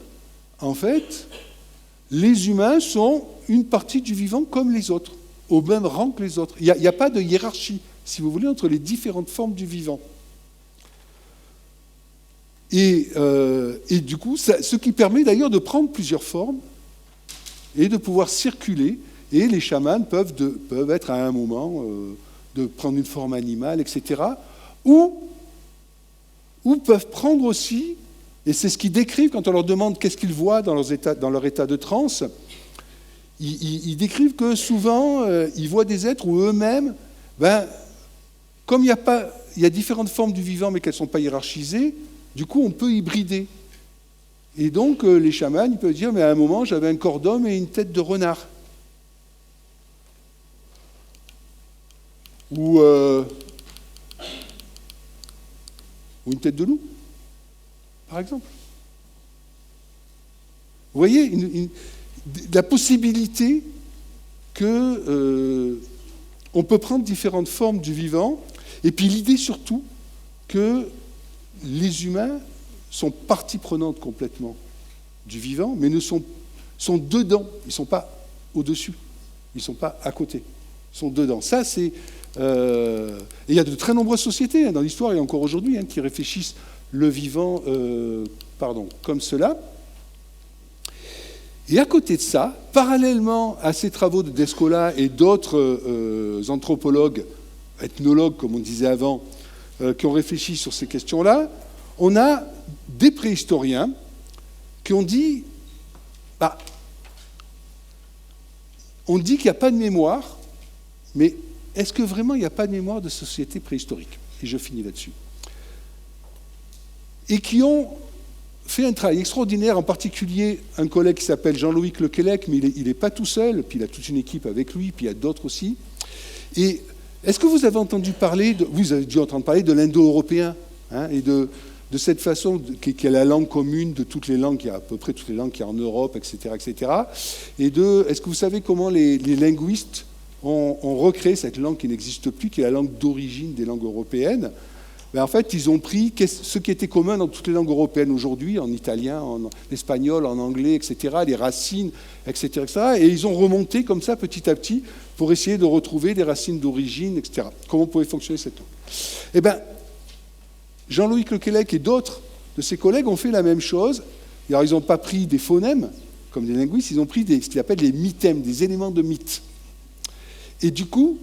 en fait, les humains sont une partie du vivant comme les autres, au même rang que les autres. Il n'y a pas de hiérarchie, si vous voulez, entre les différentes formes du vivant. Et du coup, ce qui permet d'ailleurs de prendre plusieurs formes et de pouvoir circuler. Et les chamans peuvent être à un moment, de prendre une forme animale, etc. Ou peuvent prendre aussi, et c'est ce qu'ils décrivent quand on leur demande qu'est-ce qu'ils voient dans leur état de transe, ils décrivent que souvent, ils voient des êtres où eux-mêmes, comme il y a différentes formes du vivant mais qu'elles ne sont pas hiérarchisées, du coup on peut hybrider. Et donc les chamans, ils peuvent dire, mais à un moment j'avais un corps d'homme et une tête de renard. Ou une tête de loup, par exemple. Vous voyez, la possibilité qu'on peut prendre différentes formes du vivant, et puis l'idée surtout que les humains sont partie prenante complètement du vivant, mais sont dedans, ils ne sont pas au-dessus, ils ne sont pas à côté, ils sont dedans. Ça, c'est... et il y a de très nombreuses sociétés dans l'histoire et encore aujourd'hui qui réfléchissent le vivant comme cela. Et à côté de ça, parallèlement à ces travaux de Descola et d'autres anthropologues, ethnologues comme on disait avant, qui ont réfléchi sur ces questions-là, on a des préhistoriens qui ont dit on dit qu'il n'y a pas de mémoire, mais est-ce que vraiment il n'y a pas de mémoire de société préhistorique? Et je finis là-dessus. Et qui ont fait un travail extraordinaire, en particulier un collègue qui s'appelle Jean-Louis Lequelec, mais il n'est pas tout seul, puis il a toute une équipe avec lui, puis il y a d'autres aussi. Et est-ce que vous avez entendu parler, vous avez dû entendre parler de l'indo-européen, et de cette façon, qui est la langue commune de toutes les langues, il y a à peu près toutes les langues qu'il y a en Europe, etc., etc. Et est-ce que vous savez comment les linguistes ont recréé cette langue qui n'existe plus, qui est la langue d'origine des langues européennes? En fait, ils ont pris ce qui était commun dans toutes les langues européennes aujourd'hui, en italien, en espagnol, en anglais, etc., les racines, etc., etc., et ils ont remonté comme ça petit à petit pour essayer de retrouver des racines d'origine, etc. Comment pouvait fonctionner cette langue? Eh bien, Jean-Louis Lequelec et d'autres de ses collègues ont fait la même chose. Alors, ils n'ont pas pris des phonèmes, comme des linguistes, ils ont pris ce qu'ils appellent les mythèmes, des éléments de mythe. Et du coup,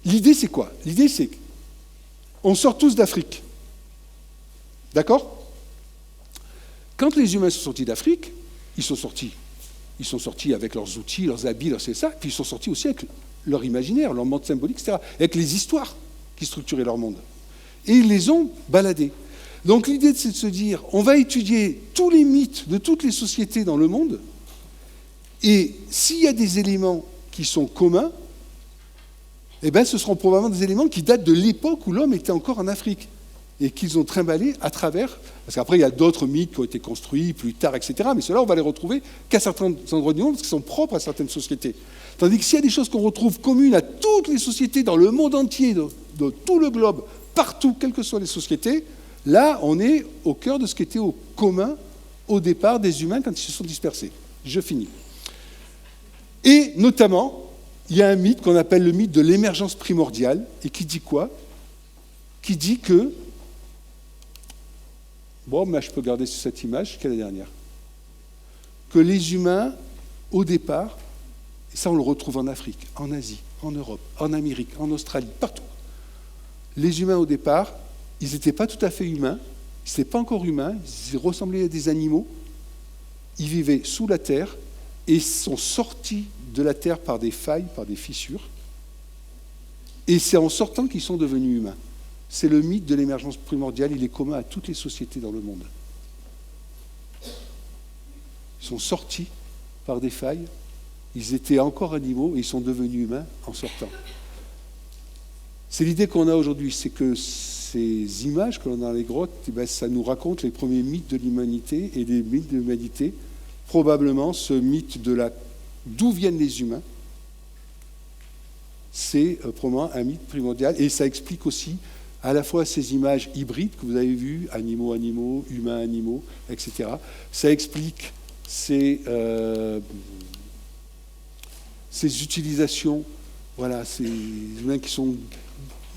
l'idée, c'est quoi? L'idée, c'est qu'on sort tous d'Afrique. D'accord? Quand les humains sont sortis d'Afrique, ils sont sortis avec leurs outils, leurs habits, c'est ça, puis ils sont sortis aussi avec leur imaginaire, leur monde symbolique, etc., avec les histoires qui structuraient leur monde. Et ils les ont baladés. Donc l'idée, c'est de se dire, on va étudier tous les mythes de toutes les sociétés dans le monde, et s'il y a des éléments qui sont communs, eh bien, ce seront probablement des éléments qui datent de l'époque où l'homme était encore en Afrique. et qu'ils ont trimballé à travers, parce qu'après il y a d'autres mythes qui ont été construits plus tard, etc. Mais ceux-là, on va les retrouver qu'à certains endroits du monde, parce qu'ils sont propres à certaines sociétés. Tandis que s'il y a des choses qu'on retrouve communes à toutes les sociétés dans le monde entier, de tout le globe, partout, quelles que soient les sociétés, là, on est au cœur de ce qui était au commun au départ des humains quand ils se sont dispersés. Je finis. Et notamment, il y a un mythe qu'on appelle le mythe de l'émergence primordiale, et qui dit quoi? Qui dit que... Bon, mais je peux garder sur cette image, jusqu'à la dernière. Que les humains, au départ, et ça on le retrouve en Afrique, en Asie, en Europe, en Amérique, en Australie, partout. Les humains, au départ, ils n'étaient pas tout à fait humains, ils n'étaient pas encore humains, ils ressemblaient à des animaux, ils vivaient sous la terre et sont sortis de la terre par des failles, par des fissures, et c'est en sortant qu'ils sont devenus humains. C'est le mythe de l'émergence primordiale, il est commun à toutes les sociétés dans le monde. Ils sont sortis par des failles, ils étaient encore animaux et ils sont devenus humains en sortant. C'est l'idée qu'on a aujourd'hui, c'est que ces images que l'on a dans les grottes, eh bien, ça nous raconte les premiers mythes de l'humanité, et les mythes de l'humanité, probablement ce mythe de d'où viennent les humains, c'est probablement un mythe primordial, et ça explique aussi à la fois ces images hybrides que vous avez vues, animaux-animaux, humains-animaux, etc. Ça explique ces utilisations, voilà, ces humains qui sont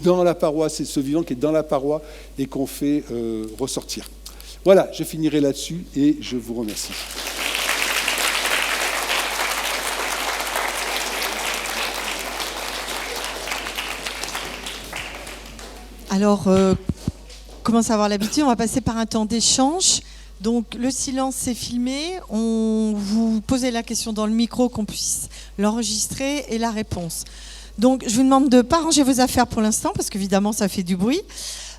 dans la paroi, c'est ce vivant qui est dans la paroi et qu'on fait ressortir. Voilà, je finirai là-dessus et je vous remercie. Alors, commence à avoir l'habitude, on va passer par un temps d'échange. Donc, le silence, c'est filmé. On vous posez la question dans le micro, qu'on puisse l'enregistrer, et la réponse. Donc, je vous demande de ne pas ranger vos affaires pour l'instant, parce qu'évidemment, ça fait du bruit.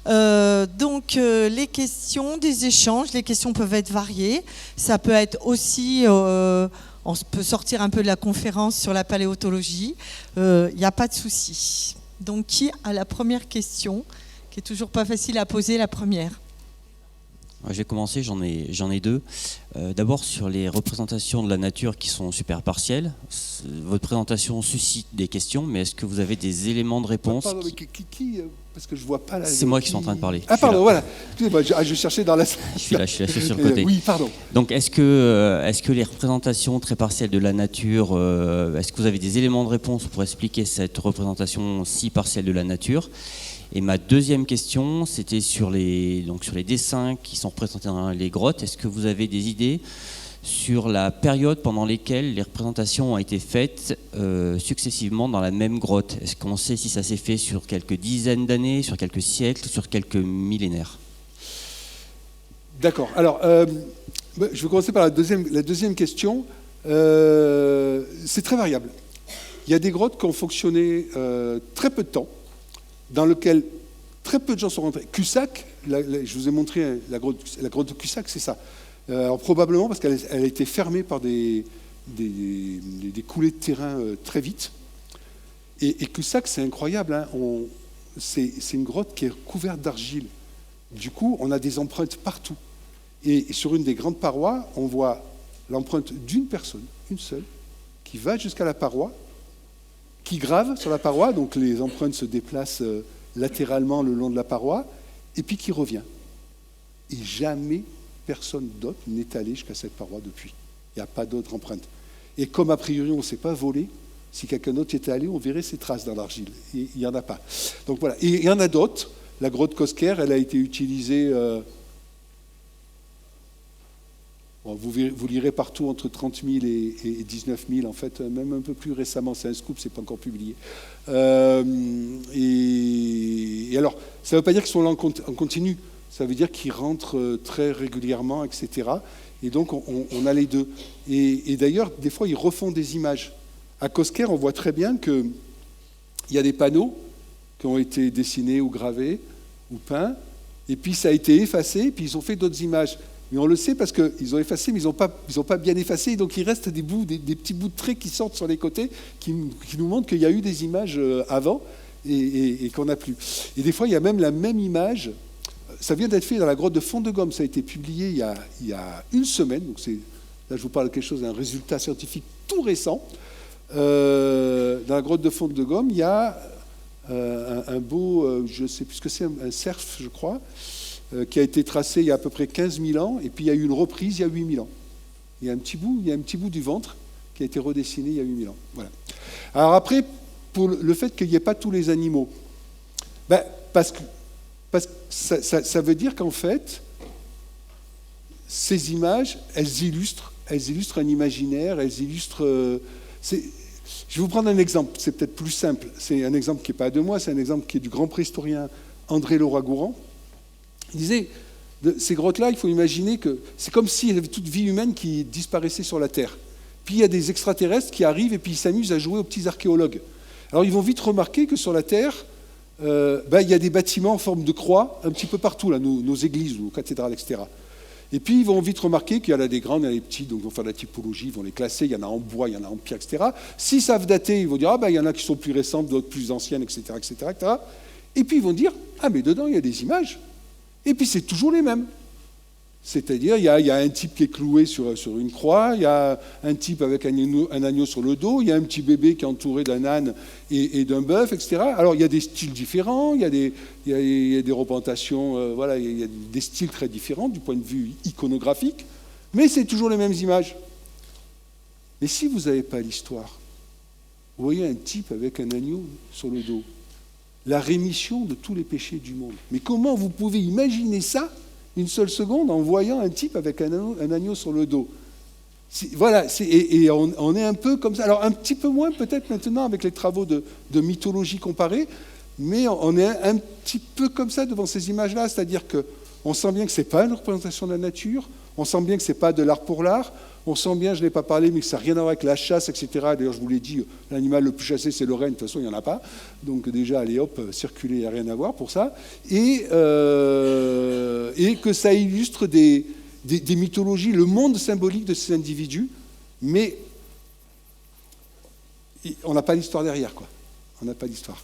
Les questions, des échanges, les questions peuvent être variées. Ça peut être aussi... on peut sortir un peu de la conférence sur la paléontologie. Il n'y a pas de souci. Donc, qui a la première question, qui est toujours pas facile à poser, la première? Je vais commencer, j'en ai deux. D'abord sur les représentations de la nature qui sont super partielles. Votre présentation suscite des questions, mais est-ce que vous avez des éléments de réponse? Pardon, mais qui parce que je vois pas là. C'est moi qui suis en train de parler. Ah pardon, voilà. Je cherchais dans la. Je suis là sur le côté. Oui, pardon. Donc est-ce que les représentations très partielles de la nature, est-ce que vous avez des éléments de réponse pour expliquer cette représentation si partielle de la nature? Et ma deuxième question, c'était sur les dessins qui sont représentés dans les grottes. Est-ce que vous avez des idées sur la période pendant laquelle les représentations ont été faites successivement dans la même grotte? Est-ce qu'on sait si ça s'est fait sur quelques dizaines d'années, sur quelques siècles, sur quelques millénaires? D'accord. Alors, je vais commencer par la deuxième question. C'est très variable. Il y a des grottes qui ont fonctionné très peu de temps, dans lequel très peu de gens sont rentrés. Cussac, je vous ai montré la grotte de Cussac, c'est ça. Alors, probablement parce qu'elle a été fermée par des coulées de terrain très vite. Et Cussac, c'est incroyable. Hein, c'est une grotte qui est couverte d'argile. Du coup, on a des empreintes partout. Et sur une des grandes parois, on voit l'empreinte d'une personne, une seule, qui va jusqu'à la paroi, qui grave sur la paroi, donc les empreintes se déplacent latéralement le long de la paroi, et puis qui revient. Et jamais personne d'autre n'est allé jusqu'à cette paroi depuis. Il n'y a pas d'autre empreinte. Et comme a priori on ne s'est pas volé, si quelqu'un d'autre y était allé, on verrait ses traces dans l'argile. Et il n'y en a pas. Donc voilà. Et il y en a d'autres. La grotte Cosquer, elle a été utilisée... vous lirez partout entre 30 000 et 19 000, en fait, même un peu plus récemment, c'est un scoop, c'est pas encore publié. Et alors, ça ne veut pas dire qu'ils sont là en continu, ça veut dire qu'ils rentrent très régulièrement, etc. Et donc, on a les deux. Et d'ailleurs, des fois, ils refont des images. À Cosquer, on voit très bien qu'il y a des panneaux qui ont été dessinés ou gravés ou peints, et puis ça a été effacé, puis ils ont fait d'autres images. Mais on le sait parce qu'ils ont effacé, mais ils n'ont pas bien effacé. Donc il reste des petits bouts de traits qui sortent sur les côtés, qui nous montrent qu'il y a eu des images avant et qu'on n'a plus. Et des fois, il y a même la même image ça vient d'être fait dans la grotte de Font-de-Gomme. Ça a été publié il y a une semaine. Donc là, je vous parle de quelque chose, d'un résultat scientifique tout récent. Dans la grotte de Font-de-Gomme, il y a un beau, je ne sais plus ce que c'est, un cerf, je crois, qui a été tracé il y a à peu près 15 000 ans, et puis il y a eu une reprise il y a 8 000 ans. Il y a un petit bout du ventre qui a été redessiné il y a 8 000 ans. Voilà. Alors après, pour le fait qu'il n'y ait pas tous les animaux, parce que ça veut dire qu'en fait, ces images, elles illustrent un imaginaire, elles illustrent... je vais vous prendre un exemple, c'est peut-être plus simple. C'est un exemple qui n'est pas de moi, c'est un exemple qui est du grand préhistorien André Leroy-Gourand. Il disait, de ces grottes-là, il faut imaginer que c'est comme s'il y avait toute vie humaine qui disparaissait sur la Terre. Puis il y a des extraterrestres qui arrivent et puis ils s'amusent à jouer aux petits archéologues. Alors ils vont vite remarquer que sur la Terre, il y a des bâtiments en forme de croix un petit peu partout, là, nos églises, nos cathédrales, etc. Et puis ils vont vite remarquer qu'il y en a des grandes, il y en a des petites, donc ils vont faire de la typologie, ils vont les classer, il y en a en bois, il y en a en pierre, etc. S'ils savent dater, ils vont dire, il y en a qui sont plus récentes, d'autres plus anciennes, etc., etc., etc. Et puis ils vont dire, mais dedans il y a des images. Et puis c'est toujours les mêmes. C'est-à-dire, il y a un type qui est cloué sur une croix, il y a un type avec un agneau sur le dos, il y a un petit bébé qui est entouré d'un âne et d'un bœuf, etc. Alors, il y a des styles différents, il y a des représentations, il y a des styles très différents du point de vue iconographique, mais c'est toujours les mêmes images. Mais si vous n'avez pas l'histoire, vous voyez un type avec un agneau sur le dos, la rémission de tous les péchés du monde. Mais comment vous pouvez imaginer ça une seule seconde en voyant un type avec un agneau sur le dos? Et on est un peu comme ça. Alors un petit peu moins peut-être maintenant avec les travaux de mythologie comparée, mais on est un petit peu comme ça devant ces images-là, c'est-à-dire qu'on sent bien que ce n'est pas une représentation de la nature, on sent bien que ce n'est pas de l'art pour l'art, on sent bien, je n'ai pas parlé, mais que ça n'a rien à voir avec la chasse, etc. D'ailleurs, je vous l'ai dit, l'animal le plus chassé, c'est le renne, de toute façon, il n'y en a pas. Donc déjà, allez hop, circuler, il n'y a rien à voir pour ça. Et que ça illustre des mythologies, le monde symbolique de ces individus, mais on n'a pas l'histoire derrière, quoi. On n'a pas l'histoire.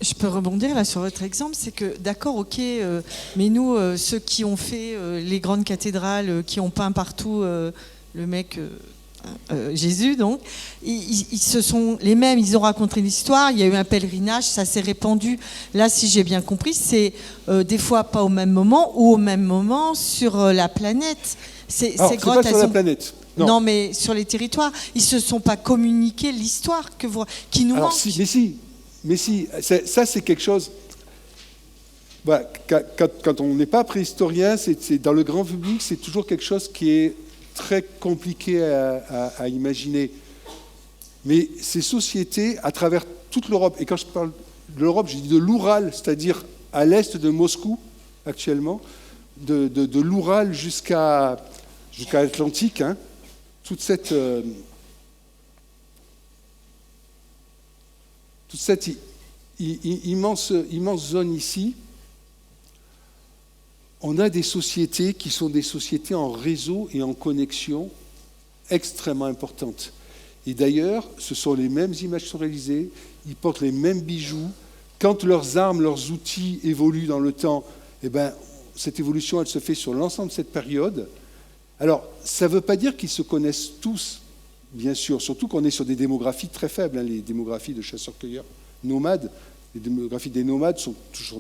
Je peux rebondir là sur votre exemple, c'est que d'accord, ok, mais nous, ceux qui ont fait les grandes cathédrales, qui ont peint partout le mec, Jésus, donc, ils se sont les mêmes, ils ont raconté l'histoire, il y a eu un pèlerinage, ça s'est répandu. Là, si j'ai bien compris, c'est des fois pas au même moment ou au même moment sur la planète. Ces grottes, pas sur la planète. Non, mais sur les territoires, ils se sont pas communiqué l'histoire qui nous manque. Mais si, ça c'est quelque chose... Voilà, quand on n'est pas préhistorien, c'est dans le grand public, c'est toujours quelque chose qui est très compliqué à imaginer. Mais ces sociétés, à travers toute l'Europe, et quand je parle de l'Europe, je dis de l'Oural, c'est-à-dire à l'est de Moscou, actuellement, de l'Oural jusqu'à l'Atlantique, hein, toute cette immense zone ici, on a des sociétés qui sont des sociétés en réseau et en connexion extrêmement importantes. Et d'ailleurs, ce sont les mêmes images qui sont réalisées, ils portent les mêmes bijoux. Quand leurs armes, leurs outils évoluent dans le temps, cette évolution, elle se fait sur l'ensemble de cette période. Alors, ça ne veut pas dire qu'ils se connaissent tous, bien sûr, surtout qu'on est sur des démographies très faibles, hein, les démographies de chasseurs-cueilleurs nomades. Les démographies des nomades sont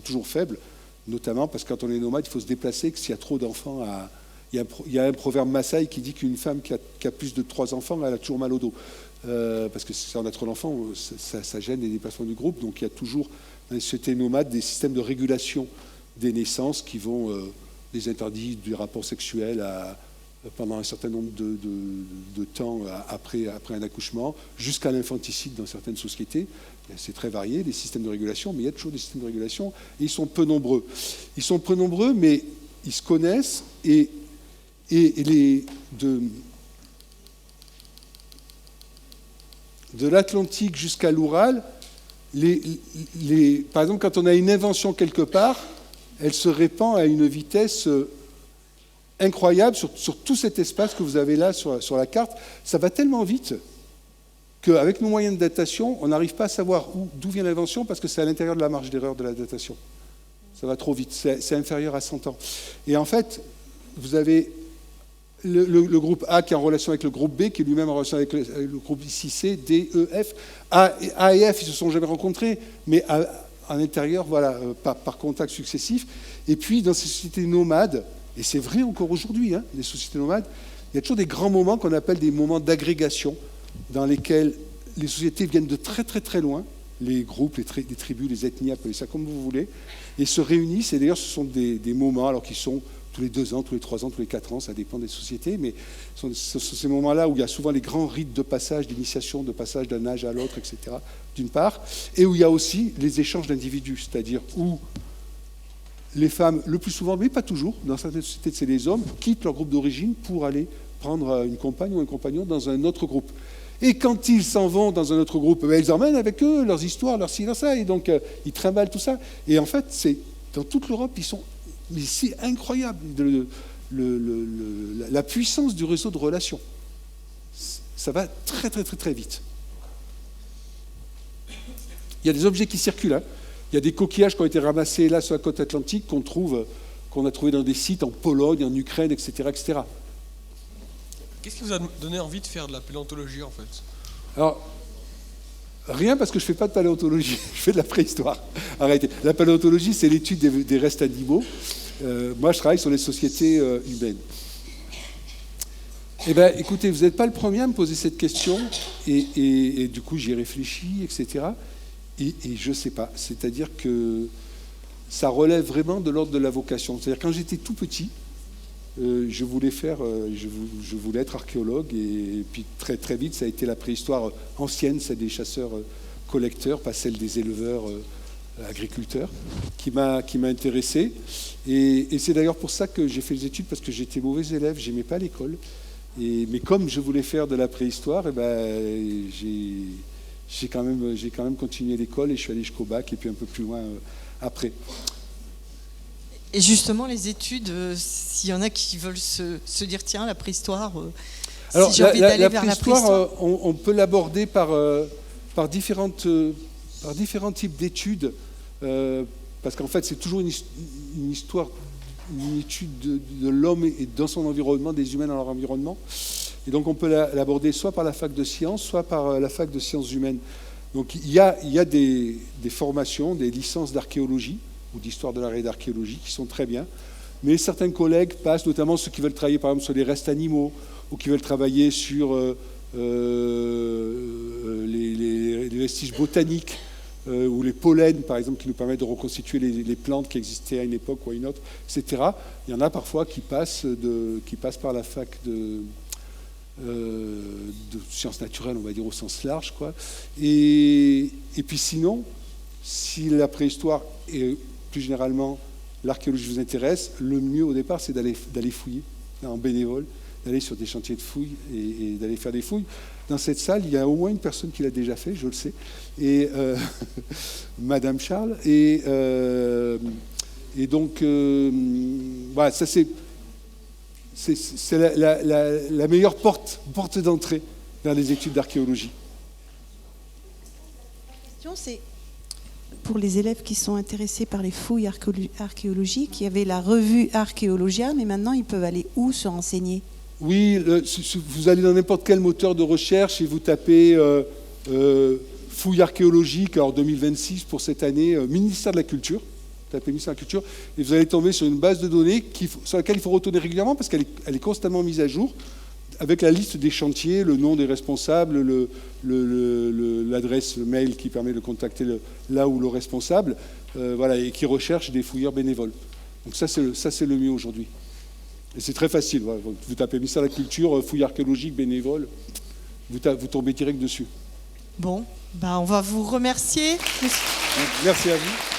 toujours faibles, notamment parce que quand on est nomade, il faut se déplacer, que s'il y a trop d'enfants, il y a un proverbe Maasai qui dit qu'une femme qui a plus de 3 enfants, elle a toujours mal au dos. Parce que si on a trop d'enfants, ça gêne les déplacements du groupe. Donc il y a toujours dans les sociétés nomades des systèmes de régulation des naissances qui vont des interdits du rapport sexuel pendant un certain nombre de temps après un accouchement, jusqu'à l'infanticide dans certaines sociétés. C'est très varié, les systèmes de régulation, mais il y a toujours des systèmes de régulation, et ils sont peu nombreux. Ils sont peu nombreux, mais ils se connaissent, et de l'Atlantique jusqu'à l'Oural, par exemple, quand on a une invention quelque part, elle se répand à une vitesse incroyable sur tout cet espace que vous avez là sur la carte. Ça va tellement vite qu'avec nos moyens de datation, on n'arrive pas à savoir d'où vient l'invention parce que c'est à l'intérieur de la marge d'erreur de la datation. Ça va trop vite, c'est inférieur à 100 ans. Et en fait, vous avez le groupe A qui est en relation avec le groupe B, qui est lui-même en relation avec le groupe ici C, D, E, F. A et F, ils ne se sont jamais rencontrés, mais à l'intérieur, voilà, par contact successif. Et puis, dans ces sociétés nomades, et c'est vrai encore aujourd'hui, hein, les sociétés nomades, il y a toujours des grands moments qu'on appelle des moments d'agrégation, dans lesquels les sociétés viennent de très très très loin, les groupes, les tribus, les ethnies, appelez ça comme vous voulez, et se réunissent. Et d'ailleurs, ce sont des moments, alors qu'ils sont tous les 2 ans, tous les 3 ans, tous les 4 ans, ça dépend des sociétés, mais ce sont ces moments-là où il y a souvent les grands rites de passage, d'initiation, de passage d'un âge à l'autre, etc., d'une part, et où il y a aussi les échanges d'individus, c'est-à-dire où les femmes, le plus souvent, mais pas toujours, dans certaines sociétés, c'est les hommes, quittent leur groupe d'origine pour aller prendre une compagne ou un compagnon dans un autre groupe. Et quand ils s'en vont dans un autre groupe, ils emmènent avec eux leurs histoires, leurs ci, leurs ça, et donc ils trimballent tout ça. Et en fait, c'est dans toute l'Europe, mais c'est incroyable la puissance du réseau de relations. Ça va très très très très vite. Il y a des objets qui circulent. Hein. Il y a des coquillages qui ont été ramassés là sur la côte atlantique qu'on a trouvé dans des sites en Pologne, en Ukraine, etc., etc. Qu'est-ce qui vous a donné envie de faire de la paléontologie, en fait? Alors, rien, parce que je ne fais pas de paléontologie, je fais de la préhistoire. Arrêtez. La paléontologie, c'est l'étude des restes animaux. Moi, je travaille sur les sociétés humaines. Eh bien, écoutez, vous n'êtes pas le premier à me poser cette question, et du coup, j'y ai réfléchi, etc. Et je ne sais pas. C'est-à-dire que ça relève vraiment de l'ordre de la vocation. C'est-à-dire, quand j'étais tout petit, je voulais être archéologue, et puis très très vite ça a été la préhistoire ancienne, celle des chasseurs-collecteurs, pas celle des éleveurs agriculteurs, qui m'a intéressé. Et c'est d'ailleurs pour ça que j'ai fait les études, parce que j'étais mauvais élève, j'aimais pas l'école. Mais comme je voulais faire de la préhistoire, j'ai quand même continué l'école, et je suis allé jusqu'au bac, et puis un peu plus loin après. Et justement, les études, s'il y en a qui veulent se dire, tiens, la préhistoire, alors, si j'ai envie d'aller vers la préhistoire, on peut l'aborder par différents types d'études, parce qu'en fait, c'est toujours une histoire, une étude de l'homme et dans son environnement, des humains dans leur environnement. Et donc, on peut l'aborder soit par la fac de sciences, soit par la fac de sciences humaines. Donc, il y a des formations, des licences d'archéologie, ou d'histoire de l'art et d'archéologie, qui sont très bien. Mais certains collègues passent, notamment ceux qui veulent travailler par exemple sur les restes animaux, ou qui veulent travailler sur les vestiges botaniques, ou les pollens, par exemple, qui nous permettent de reconstituer les plantes qui existaient à une époque ou à une autre, etc. Il y en a parfois qui passent par la fac de sciences naturelles, on va dire au sens large, quoi. Et puis sinon, si la préhistoire et plus généralement l'archéologie vous intéresse, le mieux au départ, c'est d'aller fouiller en bénévole, d'aller sur des chantiers de fouilles et d'aller faire des fouilles. Dans cette salle, il y a au moins une personne qui l'a déjà fait, je le sais, et Madame Charles. Et donc, voilà, ça c'est la meilleure porte d'entrée vers les études d'archéologie. La question, c'est pour les élèves qui sont intéressés par les fouilles archéologiques, il y avait la revue Archéologia, mais maintenant ils peuvent aller où se renseigner? Oui, vous allez dans n'importe quel moteur de recherche et vous tapez fouilles archéologiques, alors 2026 pour cette année, ministère de la Culture. Tapez ministère de la Culture et vous allez tomber sur une base de données sur laquelle il faut retourner régulièrement parce qu'elle est constamment mise à jour, avec la liste des chantiers, le nom des responsables, l'adresse, le mail qui permet de contacter là où le responsable, voilà, et qui recherche des fouilleurs bénévoles. Donc ça, c'est le mieux aujourd'hui. Et c'est très facile. Voilà. Vous tapez ministère de la Culture, fouilles archéologiques, bénévoles, vous tombez direct dessus. Bon, on va vous remercier. Merci à vous.